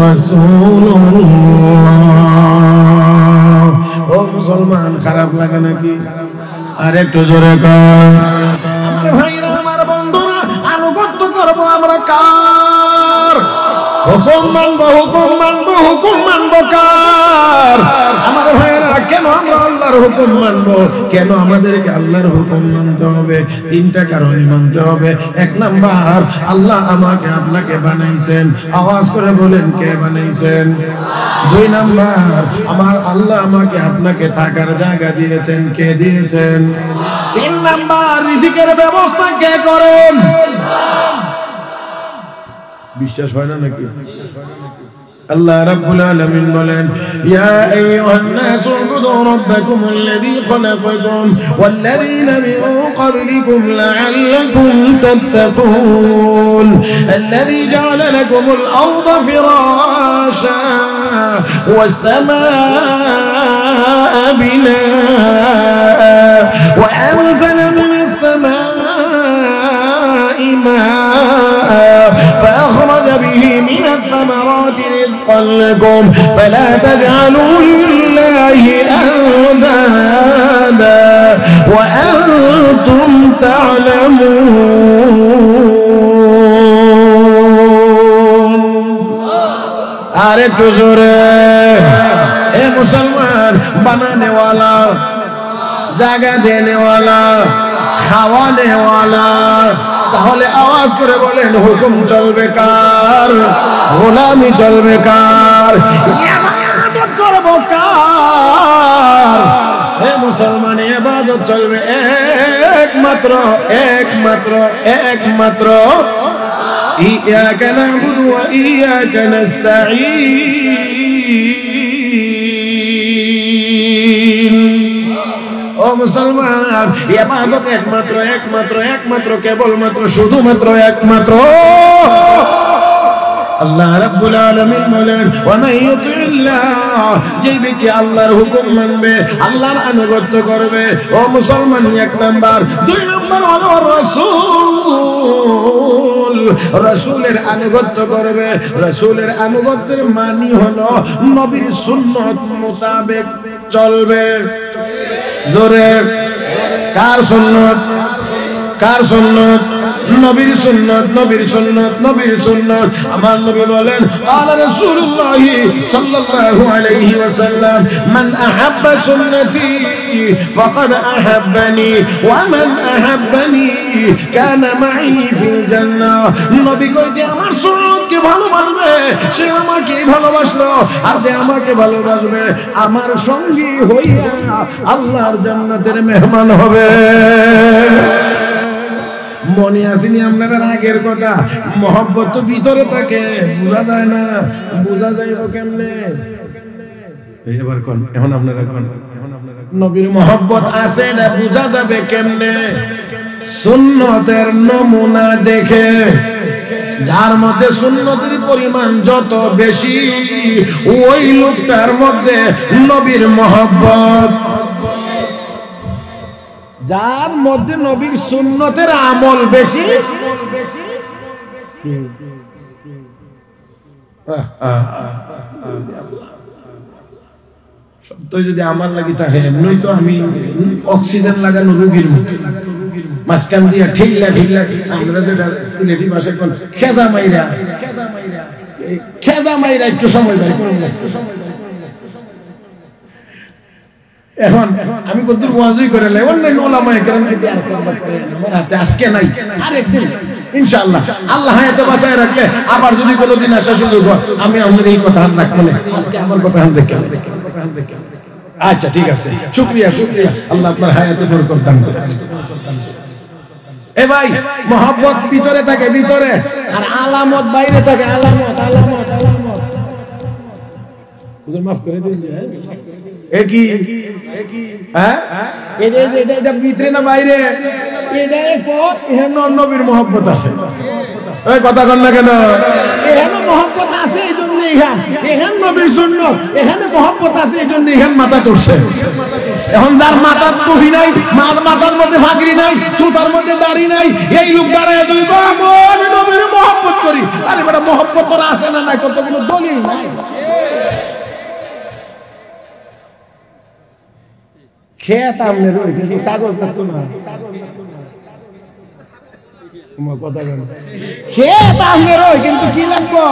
রাসূলুল্লাহ। ও মুসলমান, খারাপ লাগে নাকি? আর একটু জোরে কর। আমার ভাইরা, আমার বন্ধুরা, আনুগত্য করবো আমরা কার? হুকুম মানবো, হুকুম মানবো, হুকুম মানবো কার? আমার ভাইরা, কেন আমরা আল্লাহর হুকুম মানবো? কেন আমাদেরকে আল্লাহর হুকুম মানতে হবে? তিনটা কারণে মানতে হবে। এক নাম্বার, আল্লাহ আমাকে আপনাকে বানাইছেন, আওয়াজ করে বলেন, কে বানাইছেন? দুই নাম্বার, আমার আল্লাহ আমাকে আপনাকে থাকার জায়গা দিয়েছেন, কে দিয়েছেন? তিন নাম্বার, রিজিকের ব্যবস্থা কে করেন? বিশ্বাস হয় না নাকি? আল্লাহ রাব্বুল আলামিন বলেন, ইয়া আইয়ুহান নাসু উবুদু রাব্বাকুমুল্লাযী খালাকাকুম ওয়াল্লাযীনা মিন ক্বাবলিকুম লাআল্লাকুম তাত্তাকুন আল্লাযী জা'আলা লাকুমুল আরদা ফিরাশা ওয়াস সামাআ বিনাআ ওয়া আনজালা মিনাস সামা'i মাআ فأخرج به من الثمرات رزقا لكم فلا تجعلوا لله أندادا وأنتم تعلمون। আরে জোরে, এ মুসলমান, বানানে ওয়ালা, জায়গা দেনে ওয়ালা, খাওয়ানে ওয়ালা, তাহলে আওয়াজ করে বলেন, হুকুম চলবে কার? গোলামি চলবে কার? ইবাদত করব কার? হে মুসলমান, ইবাদত চলবে একমাত্র একমাত্র একমাত্র ইয়াকা না'বুদু ওয়া ইয়াকা নাস্তাঈন। ও মুসলমান, ইবাদত একমাত্র কেবলমাত্র শুধুমাত্র একমাত্র আল্লাহ রাব্বুল আলামিন বলেন, ওয়া মান ইউতিল্লাহ, যে ব্যক্তি আল্লাহর হুকুম মানবে, আল্লাহর আনুগত্য করবে, ও মুসলমান, এক নাম্বার। দুই নাম্বার হলো রাসূল, রাসূলের আনুগত্য করবে। রাসূলের আনুগত্যের মানে হলো নবীর সুন্নাত মোতাবেক চলবে। জোরে, কার সুন্নাত? কার সুন্নাত? নবীর সুন্নাত, নবীর সুন্নাত, নবীর সুন্নাত। আমার নবী বলেন, قال رسول الله صلى الله عليه وسلم من احب سنتي فقد احبني ومن احبني كان معي في الجنه। নবী কয় যে আমার সুন্নাতকে ভালোবাসবে সে আমাকে ভালোবাসলো, আর যে আমাকে ভালোবাসবে আমার সঙ্গী হইয়া আল্লাহর জান্নাতের মেহমান হবে। মনে আসেনি আপনাদের আগের কথা? মহব্বত তো ভিতরে থাকে, বোঝা যায় না। বোঝা যাইব কেমনে? এবার কোন, এখন আপনারা কোন, নবীর মহব্বত আছে এটা বোঝা যাবে কেমনে? সুন্নতের নমুনা দেখে। যার মধ্যে সুন্নতের পরিমাণ যত বেশি, ওই লোকটার মধ্যে নবীর মহব্বত। যার মধ্যে নবীর সুন্নতের আমল বেশি, সত্যি যদি আমার লাগি থাকে, এমনি তো আমি অক্সিজেন লাগানো রোগীর মতো মাঝখান দিয়ে ঠেলা ঠেলা, আমরা যেটা সিলেটি ভাষায় কোন খেজা মাইরা একটু সময় লাগছে। এখন আমি কতদূর ওয়াজই করে লাই, অন্যান্য ওলামায়ে কেরাম যদি আর কলবাত করে আমার হাতে আজকে নাই, আরেকদিন ইনশাআল্লাহ আল্লাহ হায়াতে বাঁচায় রাখলে আবার যদি কোনোদিন আসা সুযোগ হয়, আমি আমার এই কথা রাখবো না। আজকে আমার কথা দেখে। আচ্ছা ঠিক আছে, শুকরিয়া শুকরিয়া, আল্লাহ আপনার হায়াতে বরকত দান করুন। এ ভাই, মহব্বত ভিতরে থাকে, ভিতরে, আর আলামত বাইরে থাকে। আলামত আলামত আলামত হুজুর মাফ করে দিন। একই হ্যাঁ, এটা ভিতরে না বাইরে? এটা এখানে নবীর মহব্বত আছে। ওই কথা কন না কেন? এখানে মহব্বত আছে এই জন্য, এখানে নবীর সুন্নাত, এখানে মহব্বত আছে এই জন্য এখানে মাথা তুলছে। এখন যার মাথার টুপি নাই, মাথার মধ্যে ফাগরি নাই, সুতার মধ্যে দাড়ি নাই, এই লোক দাঁড়ায় তুই আমি নবীর মহব্বত করি। আরে বেটা, মহব্বত তোর আছে না নাই, তোর তো কোনো দলিল নাই। খেত আমনে রই, কিন্তু কাগজ লাগতো না। খেত আমনে রই, কিন্তু কি লাগবো?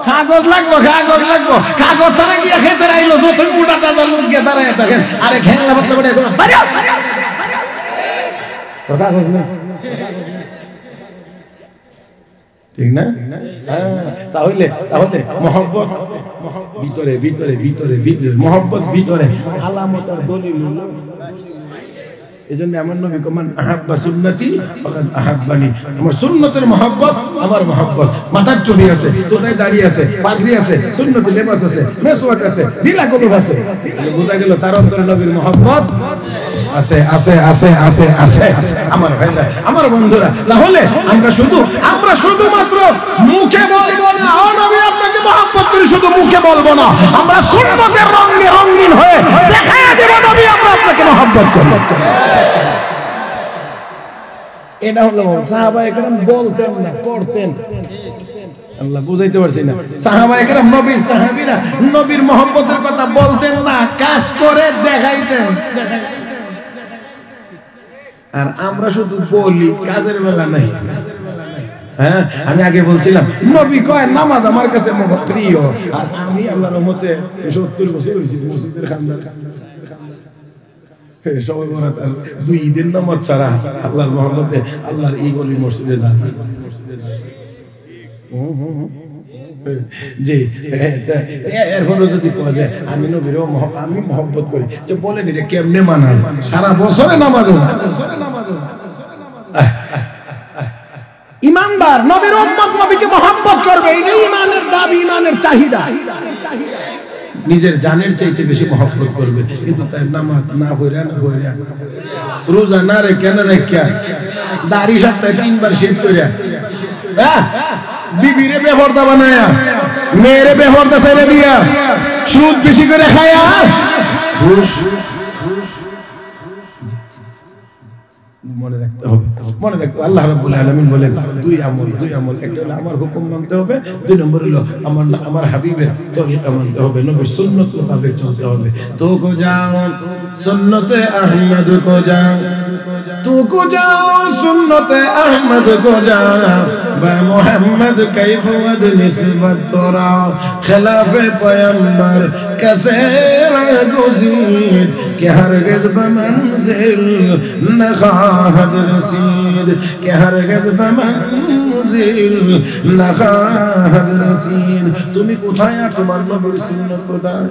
কাগজ লাগবো, কাগজ লাগবো। কাগজ ছাড়া গিয়ে খেতে রাইলো যত মোটা তাজা লোক গিয়ে দাঁড়ায় থাকেন। আরে ঘেংলা বাচ্চা বেটা কাগজ না, ঠিক না? তাহলে তাহলে মহব্বত ভিতরে ভিতরে ভিতরে ভিতরে, মহব্বত ভিতরে, আলামত আর দলিল। এজন্য আমার নবী মান আহাব্বা সুন্নতি ফাকাদ আহাব্বানি, আমার সুন্নতের মহব্বত আমার মহব্বত। মাথার চুল আছে, তোতায় দাড়ি আছে, পাগড়ি আছে, সুন্নতি লেবাস আছে, মেসওয়াক আছে, ঢিলা কলম আছে, বোঝা গেল তার অন্তরে নবীর মহব্বত আছে আছে আছে আছে আছে। আমার ভাইরা, আমার বন্ধুরা, তাহলে আমরা শুধুমাত্র মুখে বলবো না ও নবী আপনাকে মহব্বত করি, শুধু মুখে বলবো না, আমরা সুন্নতের রঙে রঙিন হয়ে দেখায়া দেব নবী আমরা আপনাকে মহব্বত করি। এটা হলো সাহাবায়ে কেরাম বলতেন না, করতেন। আল্লাহ বুঝাইতে পারছি না। সাহাবায়ে কেরাম, নবীর সাহাবীরা নবীর মহব্বতের কথা বলতেন না, কাজ করে দেখাইতেন। আর আমরা শুধু বলি, কাজের বেলা নাই। হ্যাঁ, আমি আগে বলছিলাম নবী কয় নামাজ আমার কাছে প্রিয়, আর আমি আল্লাহর রহমতে 70 বছর হয়েছি মসজিদের খানদার। সবাই বরাত আর 2 ঈদের নামাজ ছাড়া আল্লাহর রহমতে আল্লাহর এই গলি মসজিদে যান। জি, এরপরও যদি কোয়া যায় আমি নবীর আমি মহব্বত করি, বলেন এটা কেমনে মানা যায়? সারা বছরে নামাজ ইমানদার নবীর উম্মত নবীকে মহব্বত করবে, এটাই ইমানের দাবি, ইমানের চাহিদা। নিজের জানের চাইতে বেশি মহব্বত করবে, কিন্তু তাই নামাজ না পড়া না পড়া, রোজা না রেখে না রেখা, দাড়ি সপ্তাহে 3 বার শেভ করিয়া, হ্যাঁ, বিবিরে বেপরদা বানায়া, মেয়েরে বেপরদা ছেড়ে দিয়া, সুদ বেশি করে খায়া, মনে রাখতে হবে, মনে রাখতে। আল্লাহ রাব্বুল আলামিন বলেন দুই আমল, একটা হলো আমার হুকুম মানতে হবে, 2 নম্বর হলো আমার হাবিবের তরিকা মানতে হবে, নবীর সুন্নাত মোতাবেক চলতে হবে। তো কো যাও সুন্নতে আহমদ কো যাও, तू को जाओ सुन्नते अहमद को जाओ, बा मोहम्मद कैफ वद निस्बत तोरा, खिलाफे पैगंबर कैसे रागुज़ीर के हरगिज़ बमंज़िल न ख़ाहद रसीद, के हरगिज़ बमंज़िल न ख़ाहद रसीद। তুমি কোথায় আর তোমার নবীর সুন্নাত কোথায়?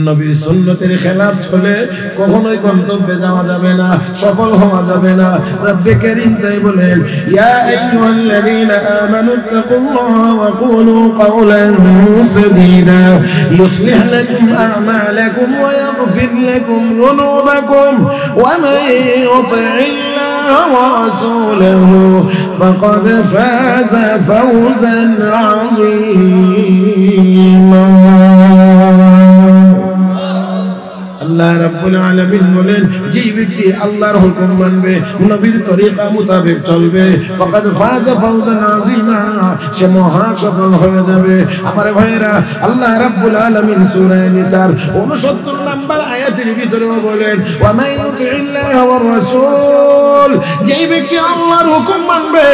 নবীর সুন্নতের খেলাফ চলে কখনোই গন্তব্যে যাওয়া যাবে না, সফল হওয়া যাবে না। রব্বে কারীম তাই বলেন, ইয়া আইয়ুহাল্লাযীনা আমানু তাকুল্লাহা ওয়া কুলু কাওলান সাদীদা ইউসলিহ লাকুম আ'মালাকুম ওয়া ইয়াগফির লাকুম যুনুবাকুম ওয়া মান ইউতি'িল্লাহা ওয়া রাসূলাহু ফাকাদ ফাযা ফাওজান আযীমা। আল্লাহ রাব্বুল আলামিন বলেন, যে ব্যক্তি আল্লাহর হুকুম মানবে, নবীর তরিকা মোতাবেক চলবে, ফাকাদ ফাযা ফাওজান আযীমা, সে মহা সফল হয়ে যাবে। আমার ভাইরা, আল্লাহ রাব্বুল আলামিন সূরা নিসার 69 নম্বর আয়াতের ভিতরেও বলেন, ওয়া মান ইউতি'িল্লাহা ওয়ার রাসূল, যে ব্যক্তি আল্লাহর হুকুম মানবে,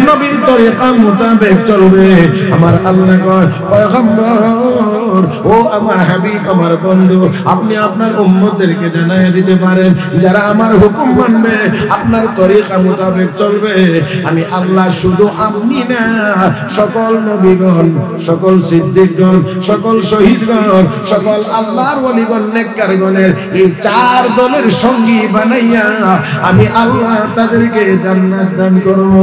নবীর তরিকা মোতাবেক চলবে, আমার আল্লাহ কয়, পয়গম্বর ও আমার হাবিব, আমার বন্ধু, আপনি আপনার উম্মতদেরকে জানায় দিতে পারেন, যারা আমার হুকুম মানবে, আপনার তরিকা মোতাবেক চলবে, আমি আল্লাহ শুধু আপনি না, সকল নবীগণ, সকল সিদ্দিকগণ, সকল শহীদগণ, সকল আল্লাহর ওলিগণ, নেককারগণের এই 4 দলের সঙ্গী বানাইয়া আমি আল্লাহ তাদেরকে জান্নাত দান করব।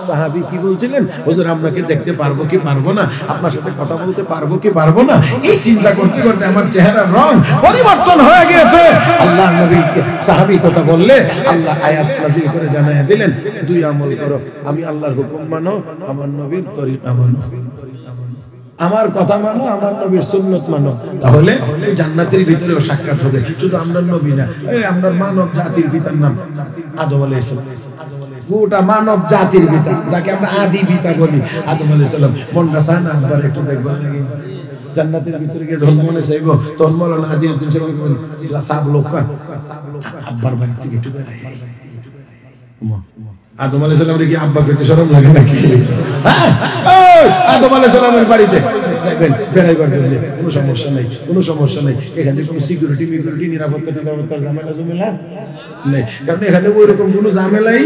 সাহাবী কি বলছিলেন, হুজুর আপনাকে দেখতে পারবো কি পারবো না, আপনার সাথে কথা বলতে পারবো কি পারবো না, এই চিন্তা করতে করতে আমার চেহারার রং পরিবর্তন হয়ে গিয়েছে। আল্লাহ নবী সাহাবী কথা বললে আল্লাহ আয়াত নাযিল করে জানায়া দিলেন, 2 আমল করো, আমি আল্লাহর হুকুম মানো, আমার নবীর তরিকা মানো, আমার কথা মানো, আমার নবীর সুন্নাত মানো, তাহলে এই জান্নাতের ভিতরেও সাক্ষাৎ হবে। শুধু আমরা নবী না, এই আমরা মানব জাতির পিতার নাম আদম আলাইহিস সালাম, গোটা মানব জাতির পিতা, যাকে আমরা আদি পিতা বলি, আদম আলাইহিস সালাম। মনটা চায় না একবার একটু দেখবার লাগে জান্নাতের ভিতরে গিয়ে যখন মনে চাইব, তখন মৌলানা আদিউদ্দিন সাহেব বলেন, সাব লোক আব্বার বাড়ি থেকে একটু বেড়াই। আদম আলাইহিস সালামের কি আব্বা পেতে শরম লাগে নাকি? আদম আলাইহিস সালামের বাড়িতে যাবেন, বেড়াই করতে দিলে কোনো সমস্যা নেই, কোনো সমস্যা নেই। এখানে কোনো সিকিউরিটি নিরাপত্তার ঝামেলা নেই, কারণ এখানে ওইরকম কোনো ঝামেলাই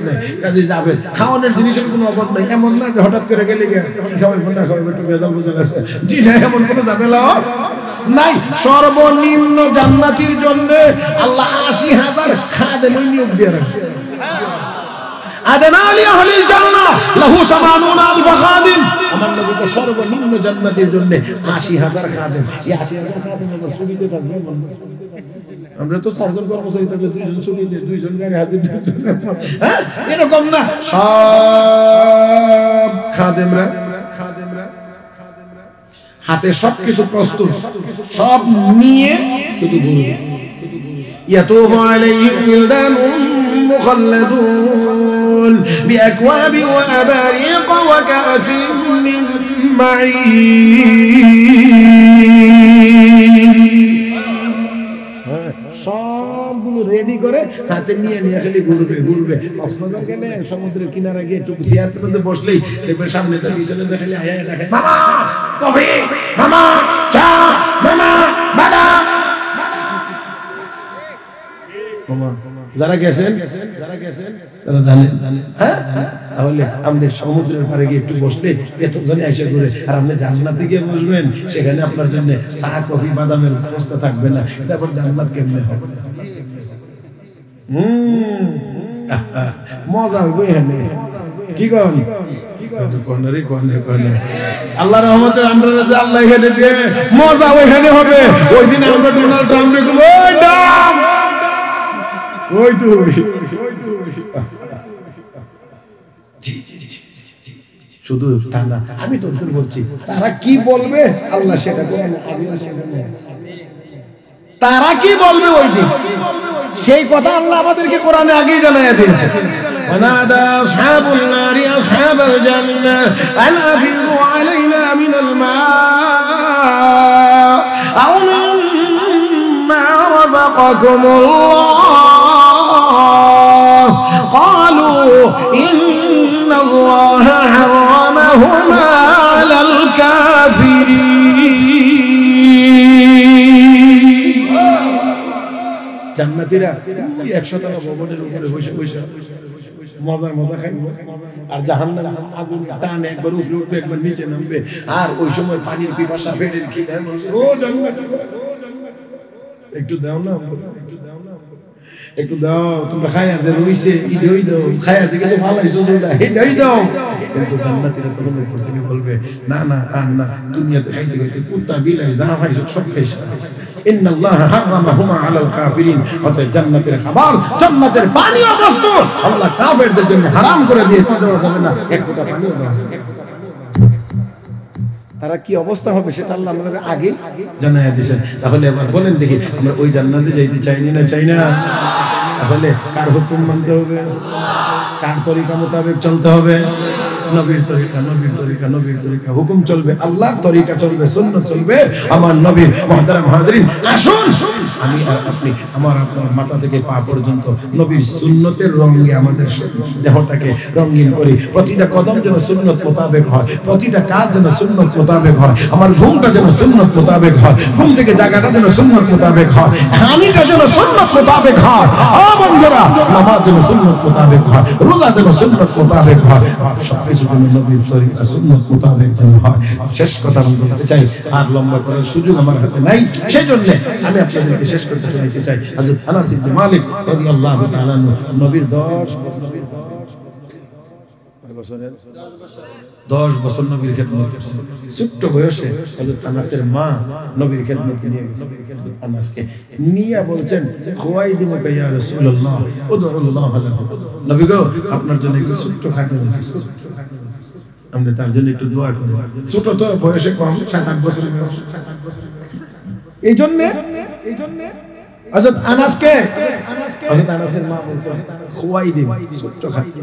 নেই। কাজে যাবে, খাওয়ানোর জিনিসের কোনো অভাব নেই, এমন না যে হঠাৎ করে গেলে খাওয়াইবো না খাওয়াইবো, একটু ভেজাল বুঝে গেছে, জি না, এমন কোনো ঝামেলাও নাই। সর্বনিম্ন জান্নাতির জন্য আল্লাহ 80,000 খাদেম নিয়োগ দিয়ে রাখবে। আদনালি আহলিল জান্নাহ লাহু 80,000 খাদিম, আমার নবী তো সর্বনিম্ন জান্নাতের জন্য 80,000 খাদেম। এই 80,000 খাদেম আমার সুবিধা থাকবে। আমরা তো 4 জন কর্মচারী থাকলে 2 জন সুবিধা, 2 জন গাড়ি হাজির, হ্যাঁ, এরকম না। সব খাদেমরা হাতে সবকিছু প্রস্তুত, সব নিয়ে শুধু ঘুরবে। ইয়াতুফু আলাইহিম উলদানুন মুখাল্লাদুন বিআকওয়াবি ওয়া আবারিক ওয়া কাসিম মিন মাঈন, সবগুলো রেডি করে হাতে নিয়ে নিয়ে খালি ঘুরবে। কক্সবাজার গেলে সমুদ্রের কিনারে গিয়ে একটু চেয়ার পেতে বসলেই দেখবে সামনে পিছনে দেখালে আয়া দেখায়, মামা কফি, মামা চা, মামা বাদাম। যারা গেছেন তারা জানেন। হ্যাঁ, তাহলে আপনি সমুদ্রের পাড়ে গিয়ে একটু বসলে এতজনে এসে ঘুরে, আর আপনি জান্নাতে গিয়ে বসবেন, সেখানে আপনার জন্য চা, কফি, বাদামের ব্যবস্থা থাকবে না, এটা আবার জান্নাত কেমনে হবে? মজা হইব এখানে, কি কন? কোনরে কোনে আল্লাহর রহমতে আমরা আল্লাহ এখানে দিয়ে মজা ওইখানে হবে। ওই দিন আমরা ডোনাল্ড ট্রাম্পকে বলবো ওই ডাম ওই তুই শুধু তা না, আমি তো বলছি তারা কি বলবে আল্লাহ সেটা তারা কি বলবে ওই দিন সেই কথা আল্লাহ আমাদেরকে কোরআনে আগেই জানাইয়া দিয়েছে। ওয়ানাদা আসহাবুন নারি আসহাবাল জান্নাহ আন আফিযু আলাইনা মিনাল মা আও মিম্মা রাযাকাকুমুল্লাহ ক্বালু ইন্নাল্লাহা হারামাহুমা আলাল কাফিরিন। জান্নাতীরা 100 তলা ভবনের উপরে বসে বসে মজা খাই, আর জাহান্নাম আগুন টান একবার উপরে উঠবে একবার নিচে নামবে, আর ওই সময় পানির পিপাসা পেটের খিদে ও জান্নাত একটু দাও না, একটু দাও, তোমরা খাই আছে রইছে ইদই দাও, খাই আছে কিছু ভালাইছো যেটা হেডাই দাও। কিন্তু জান্নাতীরা তখন থেকে বলবে না না আর না, দুনিয়াতে খাইতে খাইতে কুত্তা বিলাই যা খাইছো সব খাইছো। ইন্নাল্লাহা হারামাহুমা আলাল কাফিরিন, অতএব জান্নাতের খাবার জান্নাতের পানীয় বস্তু আল্লাহ কাফেরদের জন্য হারাম করে দিয়েছে, দেওয়া যাবে না, এক ফোঁটা পানিও দেওয়া যাবে না। তারা কি অবস্থা হবে সেটা আল্লাহ আমাদের আগে জানাইয়া দিয়েছেন। তাহলে এবার বলেন দেখি আমরা ওই জান্নাতে যাইতে চাইনি না চাই না? তাহলে কার হুকুম মানতে হবে? কার তরিকা মোতাবেক চলতে হবে? নবীর তরিকা, নবীর তরিকা, নবীর তরিকা, হুকুম চলবে, আল্লাহর তরিকা চলবে, সুন্নাত চলবে আমার নবীর। মুহতারাম হাজিরিন, আসুন আমি আর আপনি আমার আপনার মাথা থেকে পা পর্যন্ত নবীর সুন্নতের রঙে আমাদের দেহটাকে রঙিন করি। প্রতিটা কদম যেন সুন্নত মোতাবেক হয়, প্রতিটা কাজ যেন সুন্নত মোতাবেক হয়, আমার ঘুমটা যেন সুন্নত মোতাবেক হয়, ঘুম থেকে জায়গাটা যেন সুন্নত মোতাবেক হয়, খানিটা যেন সুন্নত মোতাবেক হয়, বন্ধুরা নামাজ যেন সুন্নত মোতাবেক হয়, রোজা যেন সুন্নত মোতাবেক হয়, সবকিছু যেন নবীর তরিকা সুন্নত মোতাবেক যেন হয়। শেষ কথা আমি বলতে চাই, আর লম্বা করার সুযোগ আমার হাতে নাই, সেই জন্য আমি আপনাদেরকে শেষ করতে শোনাতে চাই। হযরত আনাস ইবনে মালিক রাদিয়াল্লাহু তাআলা নবীর 10 বছর নবীর খেদমত করেছেন। ছোট্ট বয়সে হযরত আনাসের মা নবীর খেদমতে নিয়ে গেছেন। আনাসকে নিয়ে বলছেন খুয়াইদিমুকা ইয়া রাসূলুল্লাহ উদউল্লাহ লাহু, নবী গো আপনার জন্য একটু ছোট্ট খাদ্য দিয়েছি, আমরা তার জন্য একটু দোয়া করি। ছোট তো বয়সে কম, 7-8 বছরের বয়স। এই জন্য হযরত আনাসকে হযরত আনাসের মা বলতো খুয়াইদিম, ছোট্ট খাদ্য।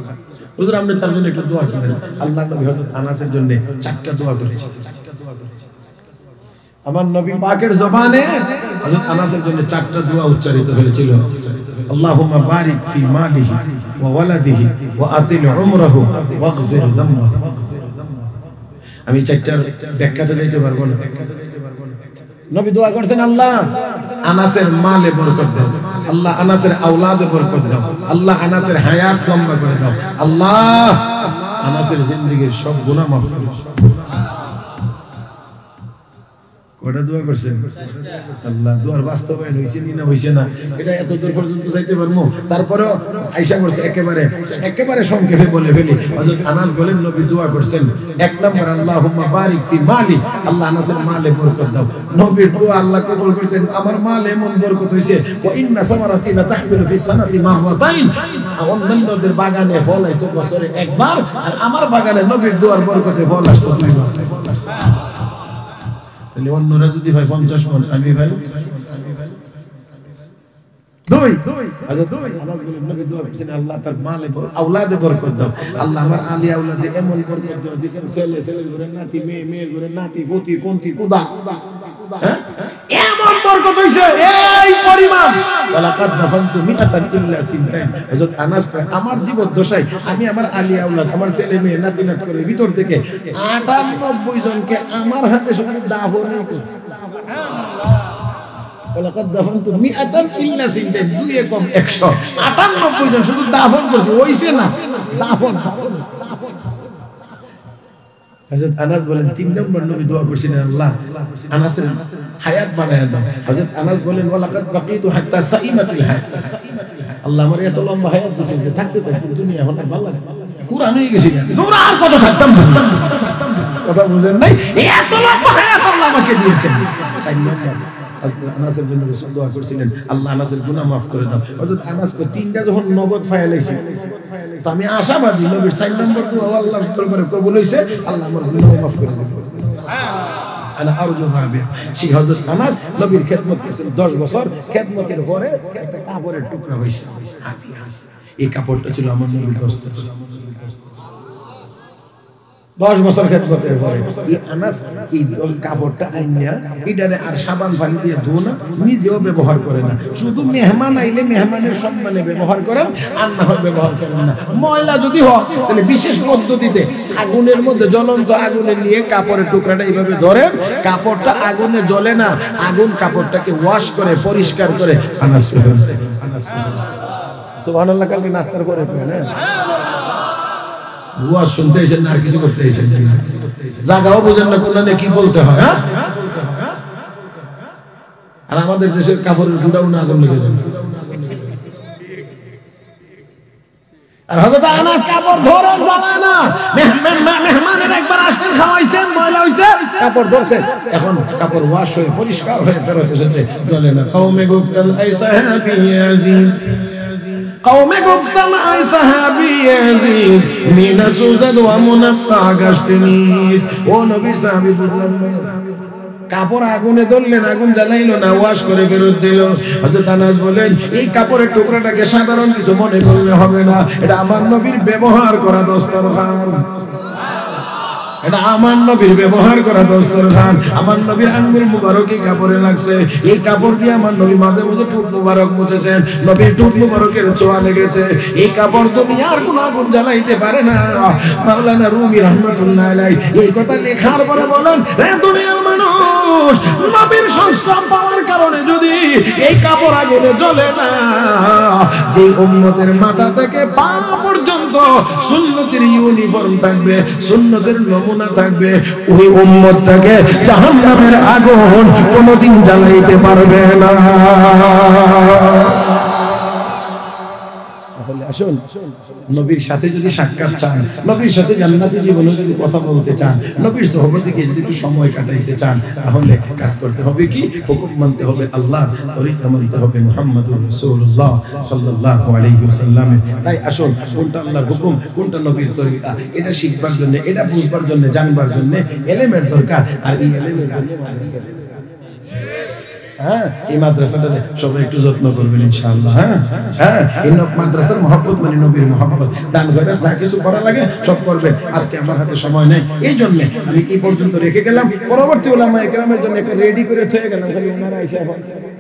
হুজুর আপনি তার জন্য একটু দোয়া করেন। আল্লাহর নবী হযরত আনাসের জন্য 4টা দোয়া করেছেন। আমার নবী পাকের জবানে হযরত আনাসের জন্য 4টা দোয়া উচ্চারিত হয়েছিল। আল্লাহুম্মা বারিক ফি মালিহি ওয়া ওয়ালাদিহি ওয়া আতিল উমরাহু ওয়াগফির যামবাহু। আমি 4টার ব্যাখ্যাতে যাইতে পারবো না। নবী দোয়া করছেন আল্লাহ আনাসের মালে বরকত দাও, আল্লাহ আনাসের আওলাদে বরকত দাও, আল্লাহ আনাসের হায়াত লম্বা করে দাও, আল্লাহ আনাসের জিন্দেগীর সব গুনাহ মাফ করে দাও। কয়টা দোয়া করছেন? আল্লাহ দোয়ার বাস্তবায়ন হইছে না হইছে না এটা এত দূর পর্যন্ত যাইতে পারবো। তারপরেও আয়েশা করছে একেবারে সংক্ষেপে বলে ফেলি। হযরত আনাস বলেন নবী দোয়া করছেন 1 নম্বর আল্লাহুম্মা বারিক ফি মালি, আল্লাহ আনাসের মালে বরকত দাও। নবীর দোয়া আল্লাহ কবুল করেছেন। আমার মালে এমন বরকত হইছে ওয়া ইন্না সামারাতি লা তাহমিলু ফি সানাতি মাহওয়াতাইন, অন্যান্যদের বাগানে ফল হয়তো বছরে একবার, আর আমার বাগানে নবীর দোয়ার বরকতে ফল আসতো 2বার। তাহলে অন্যরা যদি ভাই 50 মণ, আমি ভাই 2। আল্লাহ তার মালে আওলাদে বরকত দাও, আল্লাহ আমার আলী আওলাদে এমন বরকত দাও দিবেন, ছেলে ঘরে নাতি, মেয়ে ঘরে নাতি, পতি কোনটি কুদা, এমন বরকত হইছে এই পরিমাণ। ওয়ালাকাদ দাফানতু মিআতান ইল্লা সিনতাইন। হযরত আনাস কয় আমার জীবদ্দশায় আমি আমার আলী আওলাদ, আমার ছেলে মেয়ে নাতি নাত করে ভিতর থেকে 98 জনকে আমার হাতে শুধু দাফন করছি। ওয়ালাকাদ দাফানতু মিআতান ইল্লা সিনতাইন, 2 কম 100, 98 জন শুধু দাফন করছি, হইছে না দাফন। হযরত আনাস বলেন 3 নম্বর নবী দোয়া করছিলেন আল্লাহ আনাসের হায়াত বানায়া দাও। হযরত আনাস বলেন ওয়ালাকাদ বাকিতু হাত্তা সাইমাতিল হায়াত, আল্লাহ আমার এত লম্বা হায়াত দিয়েছে যে থাকতে থাকতে দুনিয়া আমার ভালো লাগে। কুরআন হয়ে গেছি তোরা আর কত থাকতাম কথা বুঝেন নাই এত লম্বা হায়াত আল্লাহ আমাকে দিয়েছেন আনাসের জন্য দোয়া করেছিলেন আল্লাহ আনাসের গুনাহ maaf করে দাও হযরত আনাস কো তিনটা যখন নগদ ফায়ালাইছি তো আমি আশাবাদী নবীর 4 নম্বর দোয়া আল্লাহর দরবারে কবুল হইছে আল্লাহ আমার গুনাহ maaf করে দিবেন আনা আরজু রাবিয়া সেই হযরত আনাস নবীর খিদমত করেছেন 10 বছর খিদমতের পরে একটা কাপড়ের টুকরা হইছে এই কাপড়টা ছিল আমার নবীর দস্তে 10 বছর খিদমতের পরে এই আনাস এই কাপড়টা আইনা ইডারে আর সাবান পানি দিয়ে ধুও না নিজেও ব্যবহার করে না শুধু মেহমান আইলে মেহমানের সম্মানে ব্যবহার করেন আর না হয় ব্যবহার করেন না ময়লা যদি হয় তাহলে বিশেষ পদ্ধতিতে আগুনের মধ্যে জ্বলন্ত আগুনে নিয়ে কাপড়ের টুকরাটা এইভাবে ধরেন কাপড়টা আগুনে জ্বলে না আগুন কাপড়টাকে ওয়াশ করে পরিষ্কার করে আনাস করে সুবহানাল্লাহ কালকে নাস্তার পরে না ওয়াজ শুনতে এসেন আর কিছু করতে এসেন জায়গাও বুঝেন না কোনখানে কি বলতে হয় হ্যাঁ আর আমাদের দেশের কাপড়ের গুঁড়াও না আগুন লেগে যাবে আর হযরত আনাস কাপড় ধরেন জ্বালায় না মেহমানের একবার আসছেন খাওয়াইছেন ময়লা হইছে কাপড় ধরছেন এখন কাপড় ওয়াশ হয়ে পরিষ্কার হয়ে ফেরত এসেছে জ্বলে না কওমে গুফতান আই সাহাবী আজিজ কওমে গুফতান আই সাহাবী আজিজ মিনা সুজাদ ওয়া মুনাফা গাশতিনিস ও নবী সাহাবী বললেন কাপড় আগুনে ধরলেন আগুন জ্বালাইলো না ওয়াশ করে ফেরত দিল হযরত আনাস বলেন এই কাপড়ের টুকরাটাকে সাধারণ কিছু মনে করলে হবে না এটা আমার নবীর ব্যবহার করা দস্তরখান এটা আমার নবীর ব্যবহার করা দস্তরখান আমার নবীর আঙ্গুল মুবারক এই কাপড়ে লাগছে এই কাপড় দিয়ে আমার নবী মাঝে মাঝে ঠোঁট মুবারক মুছেছেন নবীর ঠোঁট মুবারকের ছোঁয়া লেগেছে এই কাপড় দুনিয়ার কোনো আগুন জ্বালাইতে পারে না মাওলানা রুমি রাহমাতুল্লাহ আলাইহি এই কথা লেখার পরে বলেন হে দুনিয়ার মানুষ নবীর সংস্পর্শ পাওয়ার কারণে যদি এই কাপড় আগুনে জ্বলে না যে উম্মতের মাথা থেকে পা পর্যন্ত সুন্নতের ইউনিফর্ম থাকবে সুন্নতের নমুনা থাকবে ওই উম্মতটাকে জাহান্নামের আগুন কোনোদিন জ্বালাইতে পারবে না তাহলে আসুন নবীর সাথে যদি সাক্ষাৎ চান নবীর সাথে জান্নাতি জীবনে যদি কথা বলতে চান নবীর সোহবতে গিয়ে যদি একটু সময় কাটাইতে চান তাহলে কাজ করতে হবে কি হুকুম মানতে হবে আল্লাহর তরিকা মানতে হবে মুহাম্মদুর রাসূলুল্লাহ সাল্লাল্লাহু আলাইহি ওয়াসাল্লাম তাই আসুন কোনটা আল্লাহর হুকুম কোনটা নবীর তরিকা এটা শিখবার জন্য এটা বুঝবার জন্য জানবার জন্য এলেমের দরকার আর এই এলেমের জন্য হ্যাঁ এই মাদ্রাসাটা সবাই একটু যত্ন করবেন ইনশাআল্লাহ হ্যাঁ এই মাদ্রাসার মহব্বত মানে নবীর মহব্বত দান করে যা কিছু করা লাগে সব করবেন আজকে আমার হাতে সময় নেই এই জন্য আমি এই পর্যন্ত রেখে গেলাম পরবর্তী উলামায়ে কেরামের জন্য একটা রেডি করে থয়ে গেলাম খালি ওনারা এসে